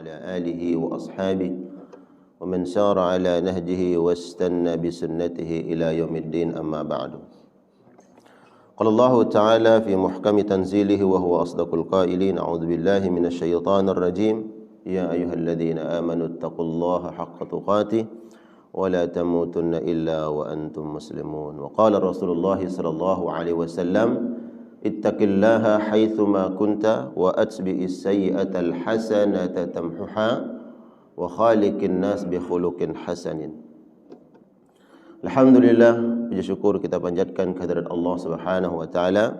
وعلى آله وأصحابه ومن سار على نهجه واستنى بسنته إلى يوم الدين أما بعد. قال الله تعالى في محكم تنزيله وهو أصدق القائلين: أعوذ بالله من الشيطان الرجيم يا أيها الذين آمنوا اتقوا الله حق تقاته ولا تموتن إلا وأنتم مسلمون. وقال رسول الله صلى الله عليه وسلم: اتق الله حيثما كنت وأتبع السيئة الحسنة تمحها وخالق الناس بخلق حسن. Alhamdulillah, puji syukur kita panjatkan kehadirat Allah Subhanahu wa taala.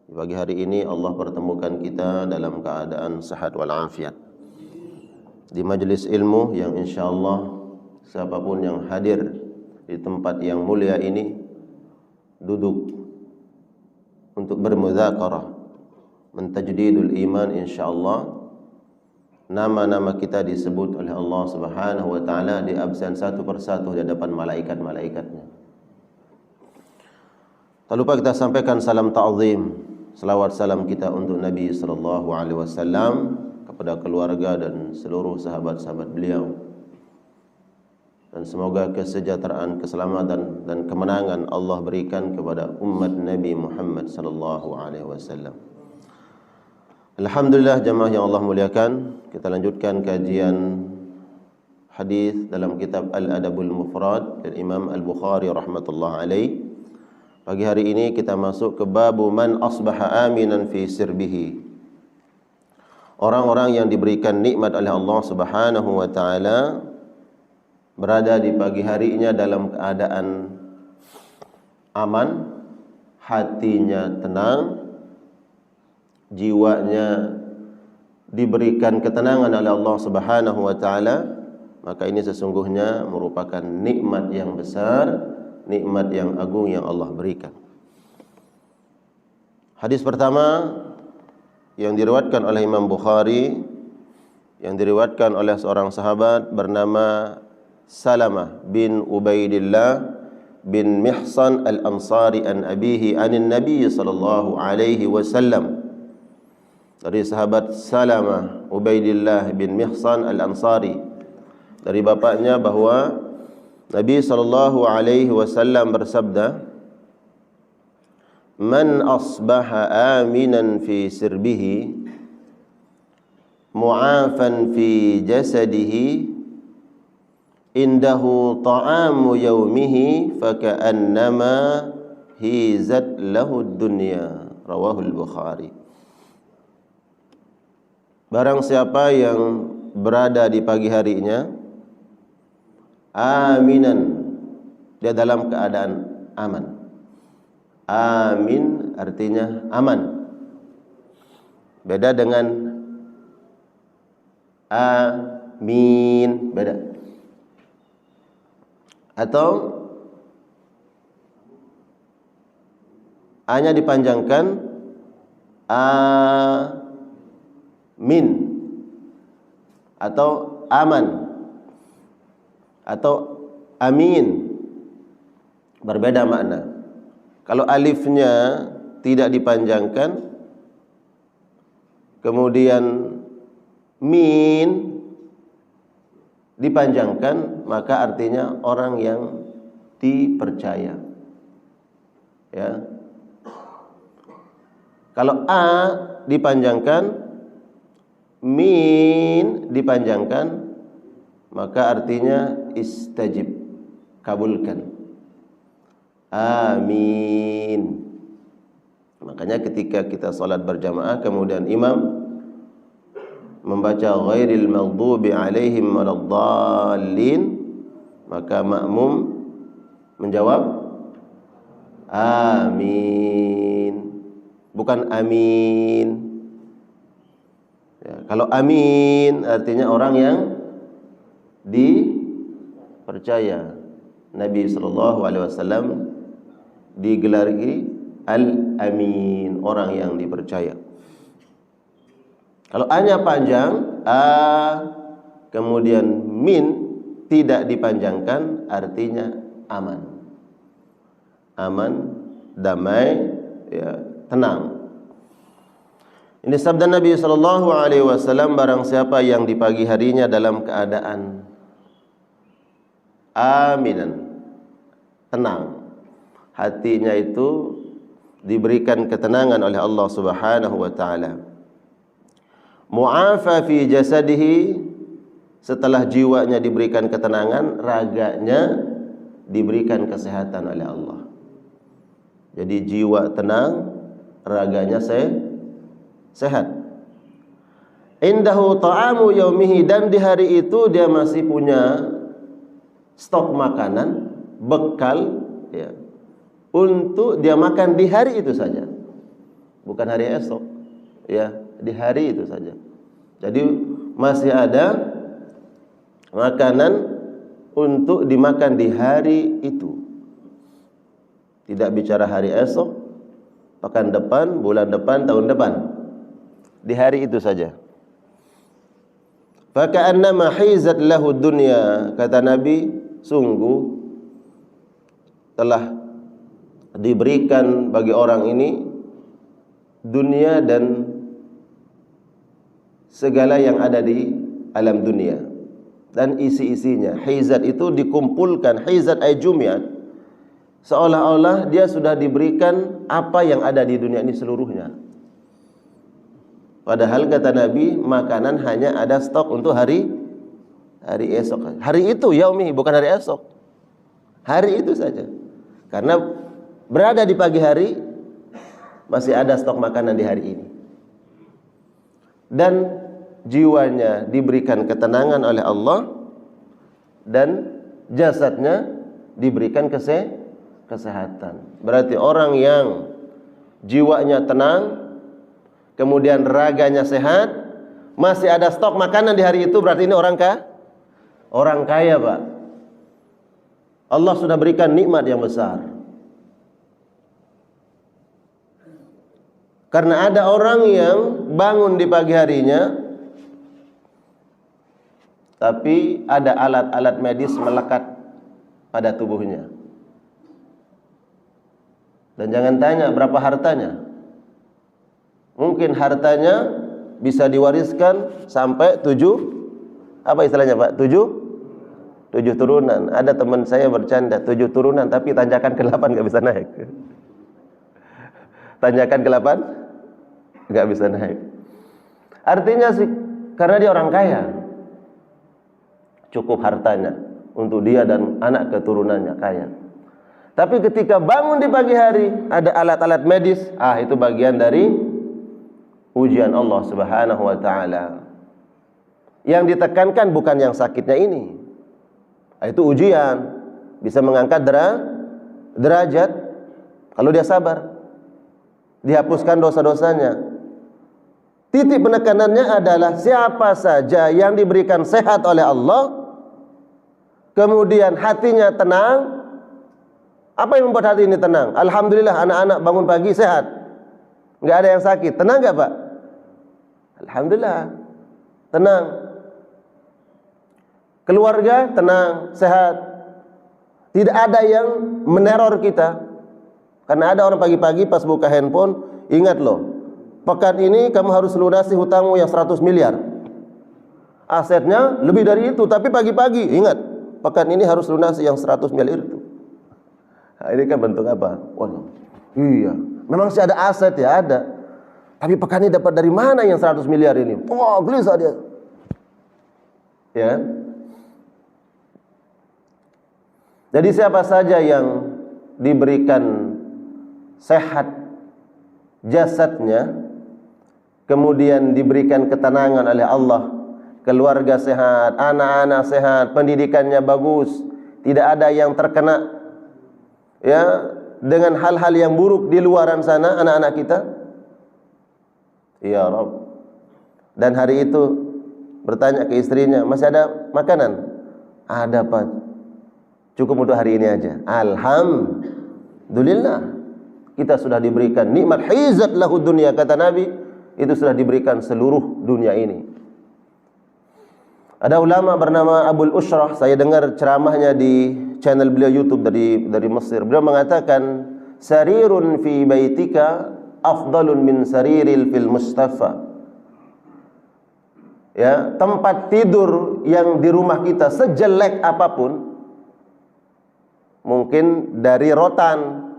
Di pagi hari ini Allah pertemukan kita dalam keadaan sehat wal afiat di majlis ilmu yang insyaallah siapapun yang hadir di tempat yang mulia ini duduk untuk bermudzakarah, mentajdidul iman insyaallah. Nama-nama kita disebut oleh Allah Subhanahu wa taala di absen satu persatu di hadapan malaikat-malaikatnya. Tak lupa kita sampaikan salam ta'zim, selawat salam kita untuk Nabi sallallahu alaihi wasallam, kepada keluarga dan seluruh sahabat-sahabat beliau. Dan semoga kesejahteraan, keselamatan dan kemenangan Allah berikan kepada umat Nabi Muhammad sallallahu alaihi wasallam. Alhamdulillah, jemaah yang Allah muliakan, kita lanjutkan kajian hadis dalam kitab Al-Adabul Mufrad dari Imam Al-Bukhari rahmatullah alaih. Pagi hari ini kita masuk ke babu man asbaha aminan fi sirbihi. Orang-orang yang diberikan nikmat oleh Allah Subhanahu wa taala berada di pagi harinya dalam keadaan aman, hatinya tenang, jiwanya diberikan ketenangan oleh Allah Subhanahu wa taala, maka ini sesungguhnya merupakan nikmat yang besar, nikmat yang agung yang Allah berikan. Hadis pertama yang diriwayatkan oleh Imam Bukhari, yang diriwayatkan oleh seorang sahabat bernama Salamah bin Ubaidillah bin Mihsan al-Ansari an abihi anin Nabi sallallahu alaihi wasallam. Dari sahabat Salamah Ubaidillah bin Mihsan al-Ansari, dari bapaknya bahwa Nabi sallallahu alaihi wasallam bersabda: man asbaha aminan fi sirbihi mu'afan fi jasadihi indahu ta'amu yaumihi faka'annama hizat lahu dunya. Rawahul Bukhari. Barang siapa yang berada di pagi harinya aminan, dia dalam keadaan aman. Amin artinya aman. Beda dengan amin, beda. Atau hanya dipanjangkan amin, atau aman, atau amin, berbeda makna. Kalau alifnya tidak dipanjangkan, kemudian min dipanjangkan, maka artinya orang yang dipercaya. Ya. Kalau a dipanjangkan, min dipanjangkan, maka artinya istajib, kabulkan. Amin. Makanya ketika kita salat berjamaah kemudian imam membaca ghairil maghdubi alaihim waladdallin, maka makmum menjawab amin, bukan amin. Ya, kalau amin artinya orang yang dipercaya. Nabi sallallahu alaihi wasallam digelari al-amin, orang yang dipercaya. Kalau a-nya panjang, a kemudian min tidak dipanjangkan, artinya aman. Aman, damai, ya, tenang. Ini sabda Nabi sallallahu alaihi wasallam, barang siapa yang di pagi harinya dalam keadaan aminan, tenang, hatinya itu diberikan ketenangan oleh Allah Subhanahu wa taala. Mu'afa fi jasadihi, setelah jiwanya diberikan ketenangan, raganya diberikan kesehatan oleh Allah. Jadi jiwa tenang, raganya sehat. Indahu ta'amu yaumihi, dan di hari itu dia masih punya stok makanan, bekal ya, untuk dia makan di hari itu saja. Bukan hari esok ya, di hari itu saja. Jadi masih ada makanan untuk dimakan di hari itu. Tidak bicara hari esok, pekan depan, bulan depan, tahun depan. Di hari itu saja. Faka'annama hizat lahu dunya, kata Nabi, sungguh telah diberikan bagi orang ini dunia dan segala yang ada di alam dunia dan isi-isinya. Hizat itu dikumpulkan, hizat ay jumiat, seolah-olah dia sudah diberikan apa yang ada di dunia ini seluruhnya. Padahal kata Nabi, makanan hanya ada stok untuk hari esok. Hari itu yaumi, bukan hari esok. Hari itu saja. Karena berada di pagi hari, masih ada stok makanan di hari ini. Dan jiwanya diberikan ketenangan oleh Allah, dan jasadnya diberikan kesehatan. Berarti orang yang jiwanya tenang, kemudian raganya sehat, masih ada stok makanan di hari itu, berarti ini orang kaya, Pak. Allah sudah berikan nikmat yang besar. Karena ada orang yang bangun di pagi harinya, tapi ada alat-alat medis melekat pada tubuhnya. Dan jangan tanya berapa hartanya. Mungkin hartanya bisa diwariskan sampai 7 Pak? 7 turunan. Ada teman saya bercanda, 7 turunan tapi tanjakan ke-8 nggak bisa naik. Tanjakan ke-8 nggak bisa naik. Artinya sih, karena dia orang kaya, cukup hartanya untuk dia dan anak keturunannya kaya. Tapi ketika bangun di pagi hari, ada alat-alat medis, itu bagian dari ujian Allah Subhanahu wa taala. Yang ditekankan bukan yang sakitnya ini. Itu ujian, bisa mengangkat derajat kalau dia sabar. Dihapuskan dosa-dosanya. Titik penekanannya adalah siapa saja yang diberikan sehat oleh Allah, kemudian hatinya tenang. Apa yang membuat hati ini tenang? Alhamdulillah, anak-anak bangun pagi sehat, nggak ada yang sakit. Tenang nggak, Pak? Alhamdulillah, tenang. Keluarga tenang, sehat. Tidak ada yang meneror kita. Karena ada orang pagi-pagi pas buka handphone, ingat loh, pekan ini kamu harus lunasi hutangmu yang 100 miliar. Asetnya lebih dari itu, tapi pagi-pagi ingat, pekan ini harus lunasi yang 100 miliar itu. Nah, ini kan bentuk apa? Waduh, iya, memang sih ada aset ya, ada. Tapi pekan ini dapat dari mana yang 100 miliar ini? Oh, gelisah dia. Ya. Jadi siapa saja yang diberikan sehat jasadnya, kemudian diberikan ketenangan oleh Allah, keluarga sehat, anak-anak sehat, pendidikannya bagus, tidak ada yang terkena ya dengan hal-hal yang buruk di luaran sana anak-anak kita. Ya Rabb. Dan hari itu bertanya ke istrinya, masih ada makanan? Ada, Pak. Cukup untuk hari ini aja. Alhamdulillah. Kita sudah diberikan nikmat hizat lahu dunia, kata Nabi, itu sudah diberikan seluruh dunia ini. Ada ulama bernama Abul Ushrah, saya dengar ceramahnya di channel beliau YouTube dari Mesir. Beliau mengatakan, sarirun fi baitika afdalun min sariril fil mustafa. Ya, tempat tidur yang di rumah kita sejelek apapun, mungkin dari rotan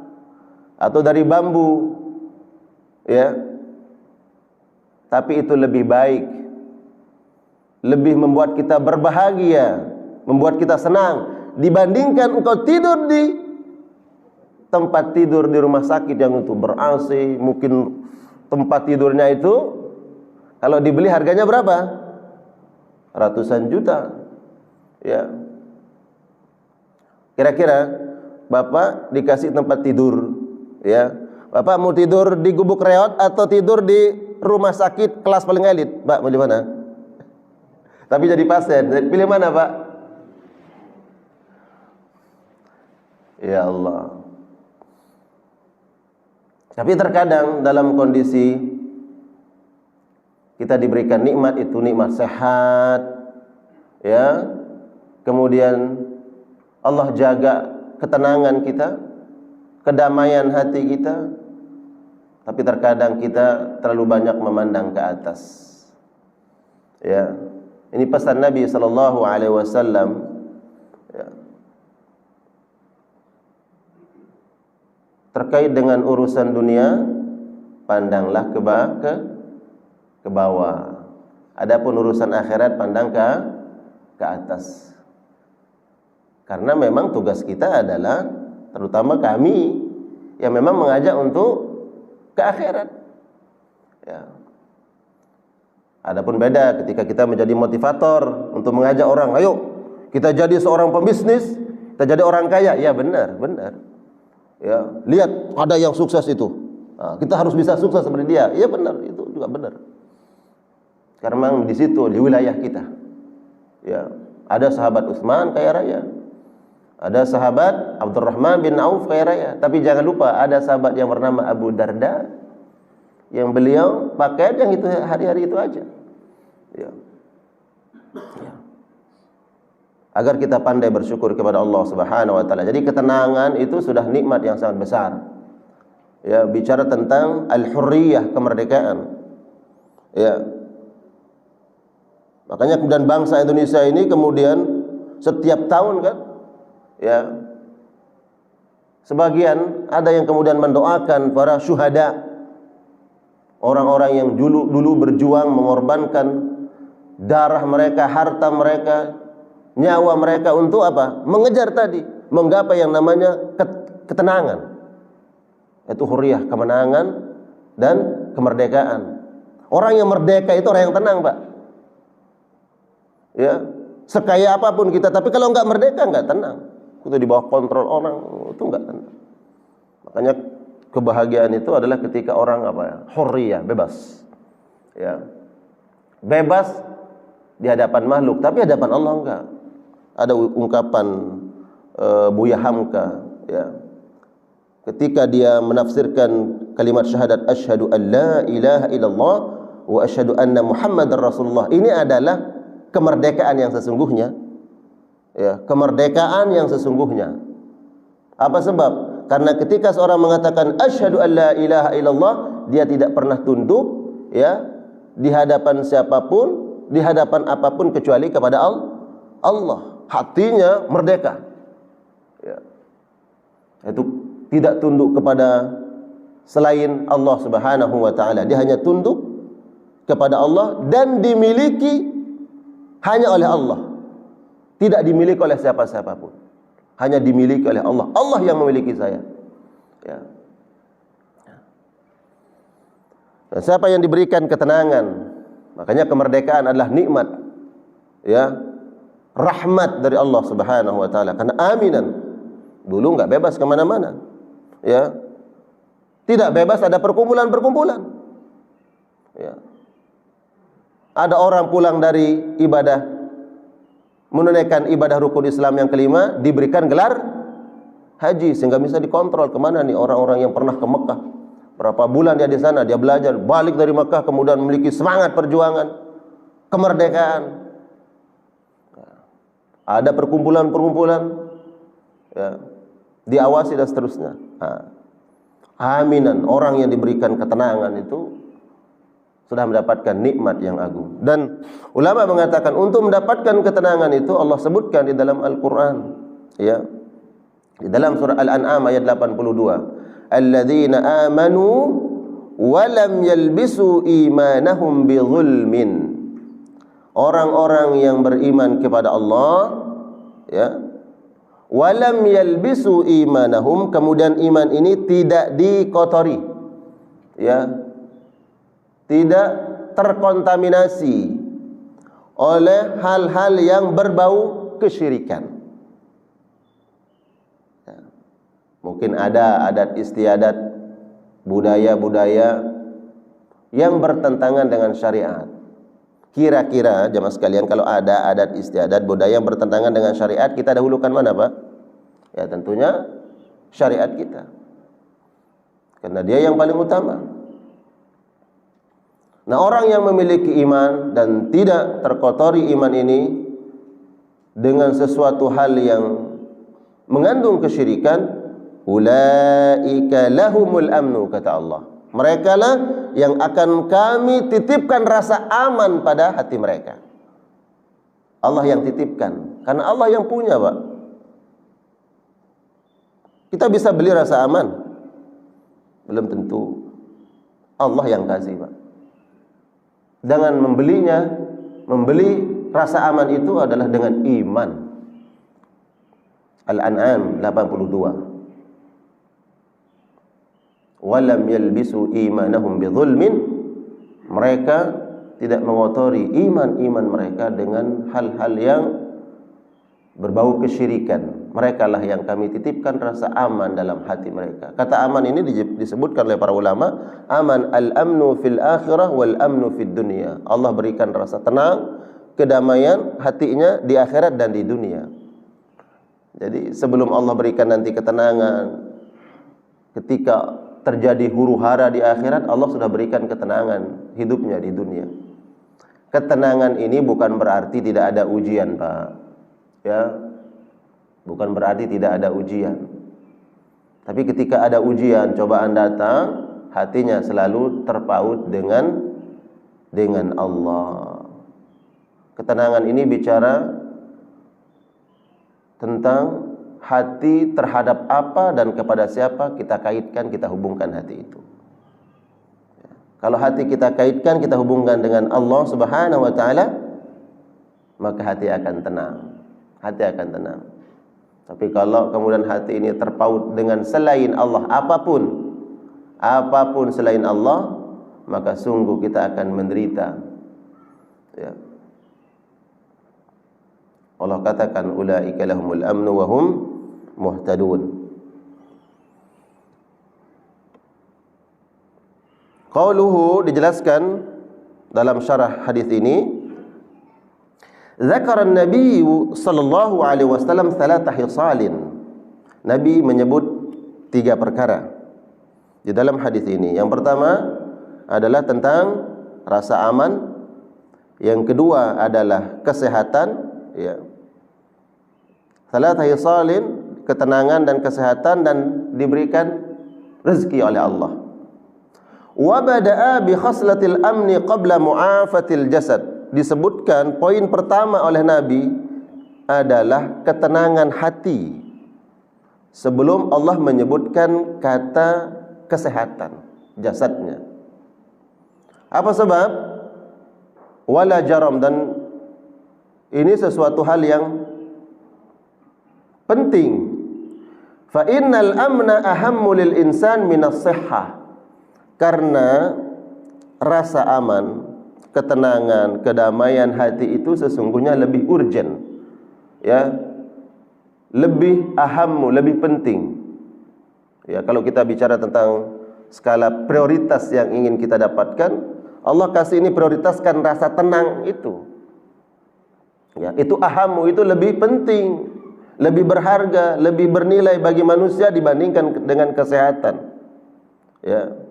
atau dari bambu, ya, tapi itu lebih baik, lebih membuat kita berbahagia, membuat kita senang dibandingkan engkau tidur di tempat tidur di rumah sakit yang itu ber-AC. Mungkin tempat tidurnya itu kalau dibeli harganya berapa? Ratusan juta. Ya. Kira-kira Bapak dikasih tempat tidur, ya. Bapak mau tidur di gubuk reot atau tidur di rumah sakit kelas paling elit? Pak, mau di mana? Tapi jadi pasien, pilih mana, Pak? Ya Allah. Tapi terkadang dalam kondisi kita diberikan nikmat itu, nikmat sehat, ya. Kemudian Allah jaga ketenangan kita, kedamaian hati kita. Tapi terkadang kita terlalu banyak memandang ke atas. Ya. Ini pesan Nabi sallallahu alaihi wasallam, ya. Terkait dengan urusan dunia, pandanglah ke bawah. Adapun urusan akhirat pandang ke atas. Karena memang tugas kita adalah, terutama kami yang memang mengajak untuk ke akhirat. Ya. Adapun beda ketika kita menjadi motivator untuk mengajak orang, ayo kita jadi seorang pembisnis, kita jadi orang kaya. Ya benar. Ya, lihat ada yang sukses itu. Nah, kita harus bisa sukses seperti dia. Ya benar, itu juga benar. Karena memang di situ, di wilayah kita, ya, ada sahabat Utsman kaya raya, ada sahabat Abdurrahman bin Auf kaya raya. Tapi jangan lupa ada sahabat yang bernama Abu Darda, yang beliau pakai yang itu hari-hari itu aja, ya. Ya. Agar kita pandai bersyukur kepada Allah Subhanahu wa taala. Jadi ketenangan itu sudah nikmat yang sangat besar. Ya, bicara tentang al-hurriyah, kemerdekaan. Ya. Makanya kemudian bangsa Indonesia ini kemudian setiap tahun kan, ya, sebagian ada yang kemudian mendoakan para syuhada, orang-orang yang dulu berjuang mengorbankan darah mereka, harta mereka, nyawa mereka untuk apa? Mengejar tadi, menggapai yang namanya ketenangan. Itu hurriyah, kemenangan dan kemerdekaan. Orang yang merdeka itu orang yang tenang, Pak. Ya, sekaya apapun kita, tapi kalau nggak merdeka nggak tenang. Kita di bawah kontrol orang, itu nggak tenang. Makanya kebahagiaan itu adalah ketika orang apa ya? Hurriyah, bebas. Ya. Bebas di hadapan makhluk, tapi hadapan Allah enggak. Ada ungkapan Buya Hamka, ya. Ketika dia menafsirkan kalimat syahadat asyhadu an la ilaha illallah wa asyhadu anna Muhammadar Rasulullah. Ini adalah kemerdekaan yang sesungguhnya. Ya, kemerdekaan yang sesungguhnya. Apa sebab? Karena ketika seorang mengatakan asyhadu an la ilaha illallah, dia tidak pernah tunduk, ya, di hadapan siapapun, di hadapan apapun kecuali kepada Allah. Hatinya merdeka. Ya. Itu tidak tunduk kepada selain Allah Subhanahu wa taala. Dia hanya tunduk kepada Allah dan dimiliki hanya oleh Allah. Tidak dimiliki oleh siapa-siapapun. Hanya dimiliki oleh Allah. Allah yang memiliki saya. Ya. Dan siapa yang diberikan ketenangan, makanya kemerdekaan adalah nikmat, ya, rahmat dari Allah Subhanahu wa taala. Karena aminan, dulu nggak bebas kemana-mana, ya, tidak bebas, ada perkumpulan-perkumpulan, ya. Ada orang pulang dari ibadah, menunaikan ibadah rukun Islam yang kelima, diberikan gelar haji sehingga bisa dikontrol kemana nih orang-orang yang pernah ke Mekah. Berapa bulan dia di sana, dia belajar, balik dari Mekah kemudian memiliki semangat perjuangan kemerdekaan. Ada perkumpulan-perkumpulan, ya, diawasi dan seterusnya. Nah, aminan, orang yang diberikan ketenangan itu sudah mendapatkan nikmat yang agung. Dan ulama mengatakan untuk mendapatkan ketenangan itu Allah sebutkan di dalam Al-Qur'an, ya. Di dalam surah Al-An'am ayat 82, alladzina amanu wa lam yalbisu imanahum bizulmin. Orang-orang yang beriman kepada Allah, ya, wa lam yalbisu imanahum, kemudian iman ini tidak dikotori, ya, tidak terkontaminasi oleh hal-hal yang berbau kesyirikan. Ya. Mungkin ada adat istiadat, budaya-budaya yang bertentangan dengan syariat. Kira-kira jemaah sekalian, kalau ada adat istiadat, budaya yang bertentangan dengan syariat, kita dahulukan mana, Pak? Ya tentunya syariat kita, karena dia yang paling utama. Nah, orang yang memiliki iman dan tidak terkotori iman ini dengan sesuatu hal yang mengandung kesyirikan, ulaika lahumul amnu, kata Allah. Mereka lah yang akan kami titipkan rasa aman pada hati mereka. Allah yang titipkan, karena Allah yang punya, Pak. Kita bisa beli rasa aman? Belum tentu. Allah yang kasih, Pak. Dengan membelinya, membeli rasa aman itu adalah dengan iman. Al-An'am 82. Walam yalbisu imanahum bizulmin. Mereka tidak mengotori iman-iman mereka dengan hal-hal yang berbau kesyirikan. Mereka lah yang kami titipkan rasa aman dalam hati mereka. Kata aman ini disebutkan oleh para ulama, aman al-amnu fil akhirah wal amnu fid dunya. Allah berikan rasa tenang, kedamaian hatinya di akhirat dan di dunia. Jadi sebelum Allah berikan nanti ketenangan, ketika terjadi huru-hara di akhirat, Allah sudah berikan ketenangan hidupnya di dunia. Ketenangan ini bukan berarti tidak ada ujian, Pak. Ya, bukan berarti tidak ada ujian. Tapi ketika ada ujian, cobaan datang, hatinya selalu terpaut dengan Allah. Ketenangan ini bicara tentang hati terhadap apa dan kepada siapa kita kaitkan, kita hubungkan hati itu. Kalau hati kita kaitkan, kita hubungkan dengan Allah Subhanahu wa taala, maka hati akan tenang. Hati akan tenang. Tapi kalau kemudian hati ini terpaut dengan selain Allah, apapun selain Allah, maka sungguh kita akan menderita. Ya. Allah katakan ulaika lahumul amnu wa hum muhtadun. Qauluhu dijelaskan dalam syarah hadis ini, zakara an-nabi sallallahu alaihi wasallam thalatha hisalin. Nabi menyebut 3 perkara di dalam hadis ini. Yang pertama adalah tentang rasa aman, yang kedua adalah kesehatan, ya. Thalatha hisalin, ketenangan dan kesehatan, dan diberikan rezeki oleh Allah. Wa bada'a bi khaslatil amni qabla mu'afatil jasad. Disebutkan poin pertama oleh Nabi adalah ketenangan hati sebelum Allah menyebutkan kata kesehatan jasadnya. Apa sebab? Wala jaram, dan ini sesuatu hal yang penting. Fa innal amna ahammu lil insan minas sihhah. Karena rasa aman, ketenangan, kedamaian hati itu sesungguhnya lebih urgent, ya, lebih ahammu, lebih penting. Ya, kalau kita bicara tentang skala prioritas yang ingin kita dapatkan, Allah kasih ini prioritaskan rasa tenang itu. Ya, itu ahammu, itu lebih penting, lebih berharga, lebih bernilai bagi manusia dibandingkan dengan kesehatan. Ya.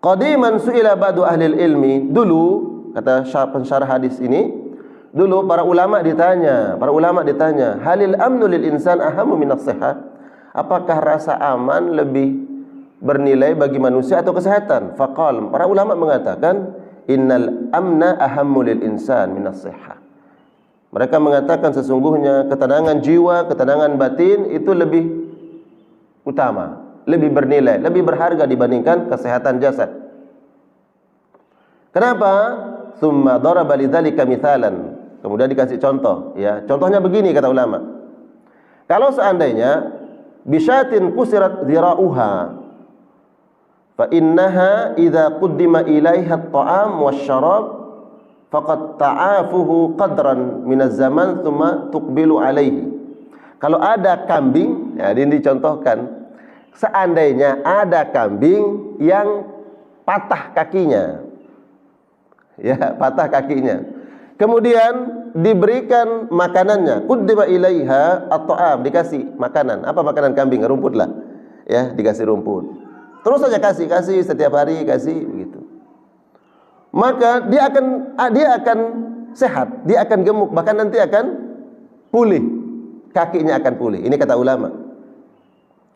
Qadiman su'ila ba'du ahlil ilmi. Dulu, kata pensyarah hadis ini, dulu para ulama ditanya, halil amnu lil insan ahamu minas sihah? Apakah rasa aman lebih bernilai bagi manusia atau kesehatan? Faqal, para ulama mengatakan, innal amna ahammu lil insan minas sihah. Mereka mengatakan sesungguhnya ketenangan jiwa, ketenangan batin itu lebih utama, lebih bernilai, lebih berharga dibandingkan kesehatan jasad. Kenapa? Tsumma daraba lidzalika mithalan. Kemudian dikasih contoh, ya. Contohnya begini kata ulama. Kalau seandainya bisyatin kusirat dzira'uha fa innaha idza quddima ilaiha at-ta'am wasyarab faqad ta'afuhu qadran minaz zaman thumma tuqbilu alaihi. Kalau ada kambing, ya ini dicontohkan, seandainya ada kambing yang patah kakinya, ya patah kakinya, kemudian diberikan makanannya, quddima ilaiha at-ta'am, dikasih makanan. Apa makanan kambing? Rumput lah, ya dikasih rumput. Terus saja kasih setiap hari, kasih begitu. Maka dia akan sehat, dia akan gemuk, bahkan nanti akan pulih, kakinya akan pulih. Ini kata ulama.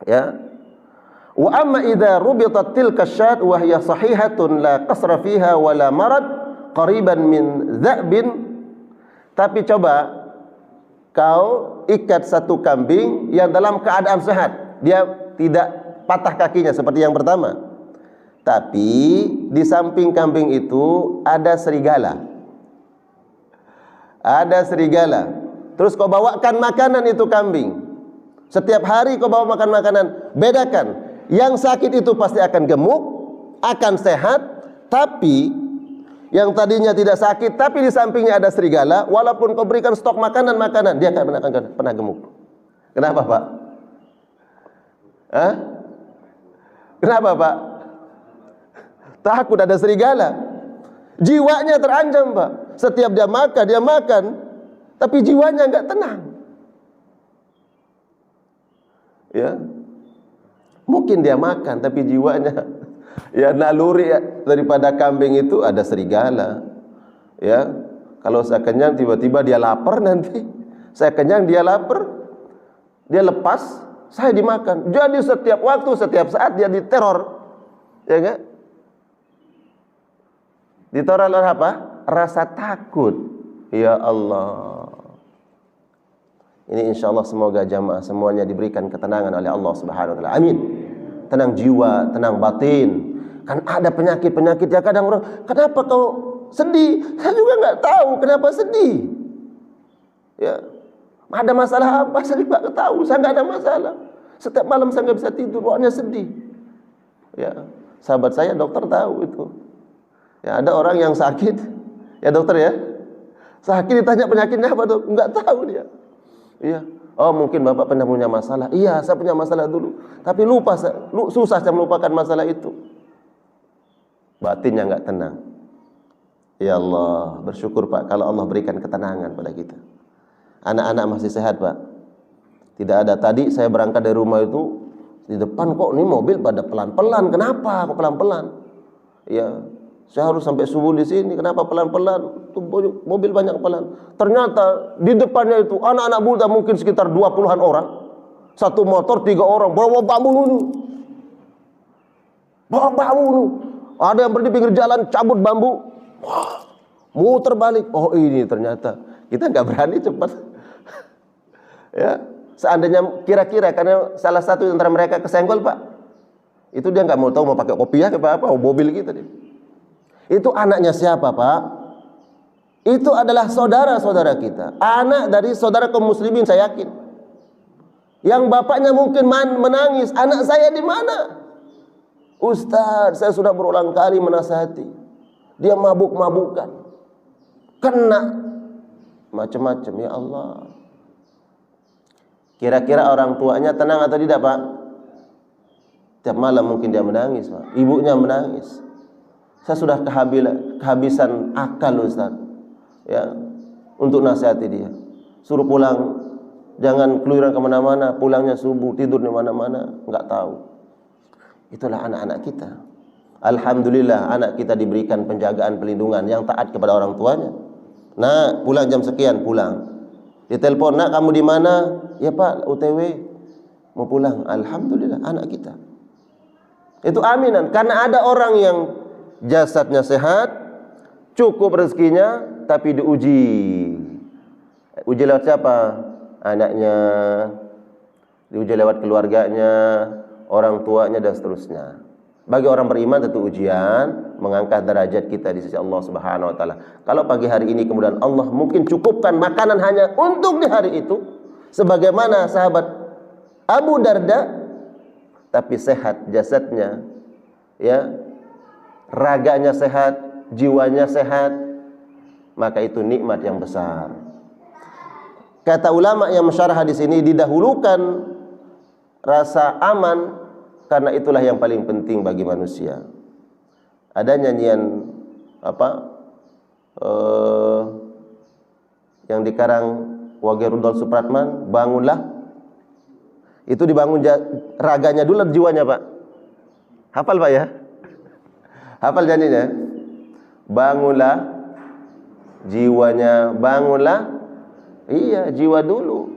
Ya. Wa amma idza rubitat tilka syat wa hiya sahihatun la qasra fiha wa la marad qariban min dza'bin. Tapi coba kau ikat satu kambing yang dalam keadaan sehat, dia tidak patah kakinya seperti yang pertama. Tapi di samping kambing itu ada serigala. Ada serigala. Terus kau bawakan makanan itu kambing. Setiap hari kau bawa makan makanan. Bedakan. Yang sakit itu pasti akan gemuk, akan sehat. Tapi yang tadinya tidak sakit, tapi di sampingnya ada serigala, walaupun kau berikan stok makanan, dia akan pernah gemuk. Kenapa, Pak? Hah? Kenapa, Pak? Takut ada serigala. Jiwanya terancam, Pak. Setiap dia makan, tapi jiwanya enggak tenang. Ya. Mungkin dia makan, tapi jiwanya ya naluri daripada kambing itu ada serigala. Ya. Kalau saya kenyang tiba-tiba dia lapar nanti. Saya kenyang dia lapar. Dia lepas, saya dimakan. Jadi setiap waktu, setiap saat dia diteror. Ya enggak? Diteror oleh apa? Rasa takut. Ya Allah. Ini insyaallah semoga jamaah semuanya diberikan ketenangan oleh Allah Subhanahu wa taala. Amin. Tenang jiwa, tenang batin. Kan ada penyakit-penyakit ya kadang orang, kenapa kau sedih? Saya juga enggak tahu kenapa sedih. Ya. Ada masalah apa? Saya juga enggak tahu. Saya enggak ada masalah. Setiap malam saya enggak bisa tidur, pokoknya sedih. Ya. Sahabat saya dokter tahu itu. Ya, ada orang yang sakit, ya dokter ya, sakit ditanya penyakitnya apa dok? Enggak tahu dia. Iya. Oh mungkin bapak pernah punya masalah. Iya, saya punya masalah dulu. Tapi susah saya melupakan masalah itu. Batinnya enggak tenang. Ya Allah, bersyukur Pak kalau Allah berikan ketenangan pada kita. Anak-anak masih sehat Pak. Tidak ada. Tadi saya berangkat dari rumah itu, di depan kok ini mobil pada pelan-pelan. Kenapa kok pelan-pelan? Ya. Saya harus sampai subuh di sini. Kenapa pelan-pelan? Tuh mobil banyak pelan. Ternyata di depannya itu anak-anak muda mungkin sekitar 20-an orang. Satu motor 3 orang bawa bambu dulu. Bawa bambu dulu. Ada yang berdiri pinggir jalan cabut bambu. Wah, muter balik. Oh ini ternyata kita nggak berani cepat. Ya, seandainya kira-kira karena salah satu antara mereka kesenggol Pak, itu dia nggak mau tahu mau pakai kopiah apa mobil kita dia. Itu anaknya siapa Pak? Itu adalah saudara-saudara kita, anak dari saudara kaum muslimin saya yakin. Yang bapaknya mungkin menangis, anak saya di mana? Ustaz, saya sudah berulang kali menasihati. Dia mabuk-mabukan, kena macam-macam. Ya Allah. Kira-kira orang tuanya tenang atau tidak Pak? Tiap malam mungkin dia menangis Pak. Ibunya menangis. Saya sudah kehabisan akal Ustaz, ya, untuk nasihati dia. Suruh pulang, jangan keluyuran kemana-mana, pulangnya subuh, tidur di mana-mana, nggak tahu. Itulah anak-anak kita. Alhamdulillah anak kita diberikan penjagaan, pelindungan yang taat kepada orang tuanya. Nah, pulang jam sekian, pulang. Ditelepon, nak kamu di mana? Ya Pak, UTW, mau pulang. Alhamdulillah anak kita. Itu aminan, karena ada orang yang jasadnya sehat, cukup rezekinya, tapi diuji. Uji lewat siapa? Anaknya, diuji lewat keluarganya, orang tuanya, dan seterusnya. Bagi orang beriman tentu ujian mengangkat derajat kita di sisi Allah Subhanahu wa taala. Kalau pagi hari ini kemudian Allah mungkin cukupkan makanan hanya untuk di hari itu, sebagaimana sahabat Abu Darda, tapi sehat jasadnya, ya, raganya sehat, jiwanya sehat, maka itu nikmat yang besar. Kata ulama yang mensyarah hadis ini, didahulukan rasa aman karena itulah yang paling penting bagi manusia. Ada nyanyian yang dikarang Wage Rudolf Supratman, bangunlah. Itu dibangun raganya dulu, jiwanya, Pak. Hafal, Pak, ya? Hafal nyanyinya? Bangunlah jiwanya, bangunlah. Iya, jiwa dulu.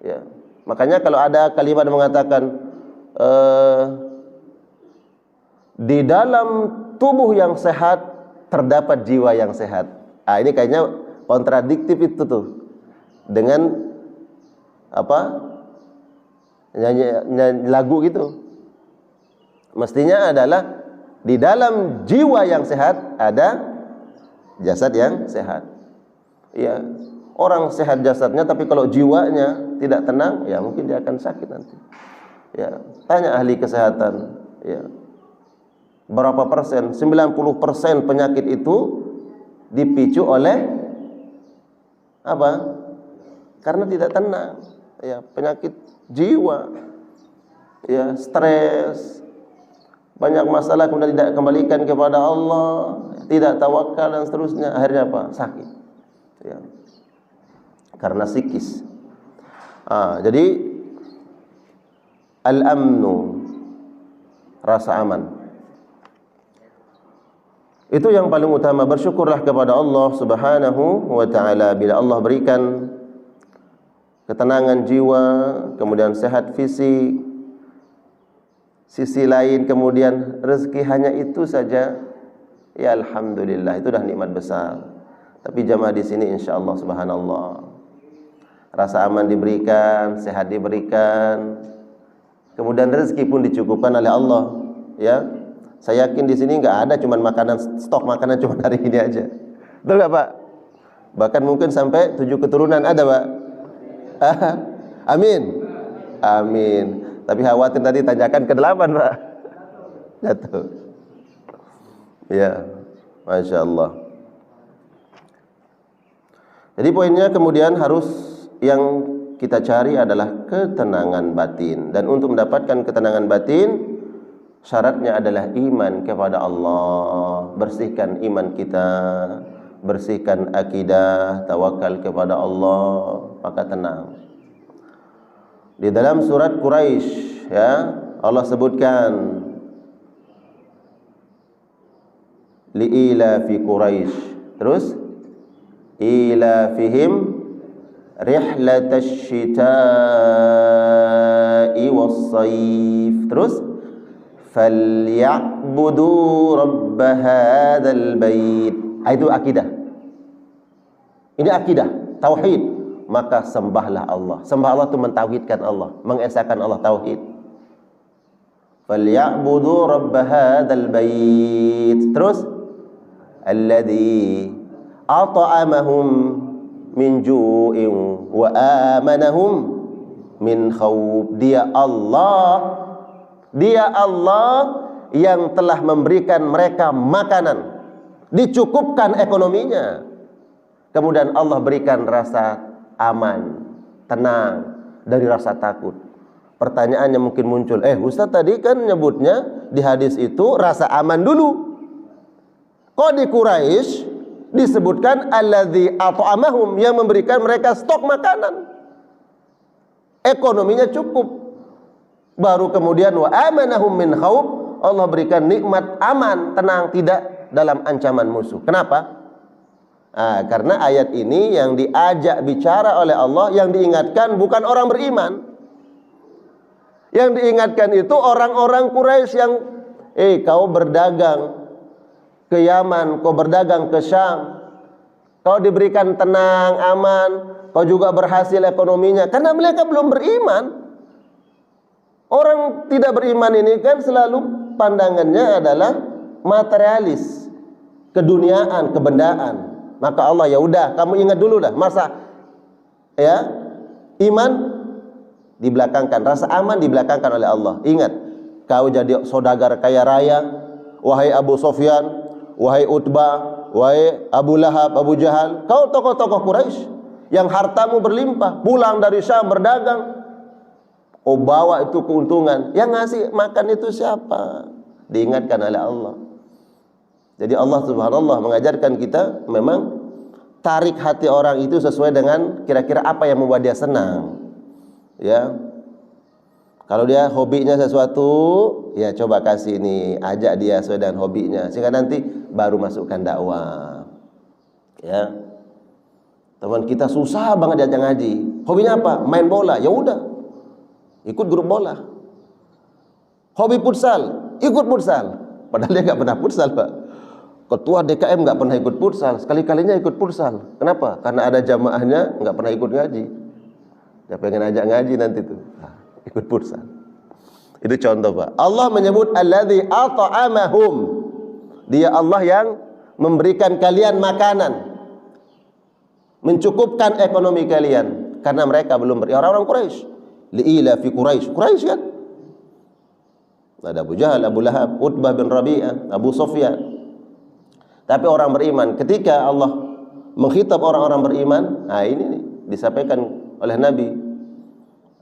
Ya. Makanya kalau ada kalimat yang mengatakan di dalam tubuh yang sehat terdapat jiwa yang sehat. Ah, ini kayaknya kontradiktif itu tuh dengan nyanyi lagu gitu. Mestinya adalah di dalam jiwa yang sehat ada jasad yang sehat. Ya, orang sehat jasadnya, tapi kalau jiwanya tidak tenang, ya mungkin dia akan sakit nanti. Ya, tanya ahli kesehatan, ya. Berapa persen? 90% penyakit itu dipicu oleh apa? Karena tidak tenang. Ya, penyakit jiwa. Ya, stres. Banyak masalah kemudian tidak kembalikan kepada Allah, tidak tawakal dan seterusnya. Akhirnya apa? Sakit. Ya. Karena psikis. Jadi al-amnu, rasa aman, itu yang paling utama. Bersyukurlah kepada Allah Subhanahu wa ta'ala bila Allah berikan ketenangan jiwa, kemudian sehat fisik. Sisi lain kemudian rezeki hanya itu saja, ya alhamdulillah, itu dah nikmat besar. Tapi jamaah di sini insyaallah subhanallah, rasa aman diberikan, sehat diberikan, kemudian rezeki pun dicukupkan oleh Allah. Ya, saya yakin di sini nggak ada cuman makanan, stok makanan cuma hari ini aja. Betul nggak, Pak? Bahkan mungkin sampai 7 keturunan ada, Pak. Amin, amin. Tapi khawatir tadi tanyakan ke-8, Pak. Jatuh. Ya, masya Allah. Jadi poinnya kemudian harus yang kita cari adalah ketenangan batin. Dan untuk mendapatkan ketenangan batin, syaratnya adalah iman kepada Allah. Bersihkan iman kita, bersihkan akidah, tawakal kepada Allah, maka tenang. Di dalam surat Quraisy, ya, Allah sebutkan liila fi Quraisy. Terus ilafihim rihlatash shita'i was-sayf. Terus falyabudu rabb hadzal bait. Itu akidah. Ini akidah, tauhid. Maka sembahlah Allah. Sembah Allah itu mentauhidkan Allah, mengesahkan Allah, tauhid. Falyabudu rabb hadzal bait. Terus alladzi at'amahum min ju'in wa amanahum min khauf. Dia Allah yang telah memberikan mereka makanan, dicukupkan ekonominya, kemudian Allah berikan rasa aman, tenang dari rasa takut. Pertanyaannya mungkin muncul, Ustaz tadi kan nyebutnya di hadis itu rasa aman dulu, kok di Quraisy disebutkan alladzi at'amahum, yang memberikan mereka stok makanan, ekonominya cukup, baru kemudian wa amanahum min khauf, Allah berikan nikmat aman, tenang, tidak dalam ancaman musuh. Kenapa? Karena ayat ini yang diajak bicara oleh Allah, yang diingatkan bukan orang beriman. Yang diingatkan itu orang-orang Quraisy yang kau berdagang ke Yaman, kau berdagang ke Syam, kau diberikan tenang, aman, kau juga berhasil ekonominya, karena mereka belum beriman. Orang tidak beriman ini kan selalu pandangannya adalah materialis, keduniaan, kebendaan. Maka Allah, ya udah, kamu ingat dulu dah, masa ya iman dibelakangkan, rasa aman dibelakangkan oleh Allah. Ingat, kau jadi saudagar kaya raya, wahai Abu Sufyan, wahai Utbah, wahai Abu Lahab, Abu Jahal, kau tokoh-tokoh Quraisy yang hartamu berlimpah, pulang dari Syam berdagang, kau bawa itu keuntungan. Yang ngasih makan itu siapa? Diingatkan oleh Allah. Jadi Allah subhanallah mengajarkan kita memang tarik hati orang itu sesuai dengan kira-kira apa yang membuat dia senang. Ya, kalau dia hobinya sesuatu, ya coba kasih ini, ajak dia sesuai dengan hobinya, sehingga nanti baru masukkan dakwah. Ya, teman kita susah banget diajak ngaji, hobinya apa? Main bola, ya udah, ikut grup bola. Hobi futsal, ikut futsal, padahal dia nggak pernah futsal, Pak. Ketua DKM nggak pernah ikut futsal, sekali-kalinya ikut futsal. Kenapa? Karena ada jamaahnya nggak pernah ikut ngaji. Dia pengen ajak ngaji nanti tuh, ikut futsal. Itu contoh, Pak. Allah menyebut alladzi at'amahum. Dia Allah yang memberikan kalian makanan, mencukupkan ekonomi kalian, karena mereka belum orang-orang Quraisy. Li'ila fi Quraisy kan? Ada Abu Jahal, Abu Lahab, Utbah bin Rabi'ah, Abu Sufyan. Tapi orang beriman, ketika Allah mengkhitab orang-orang beriman, nah ini nih, disampaikan oleh Nabi,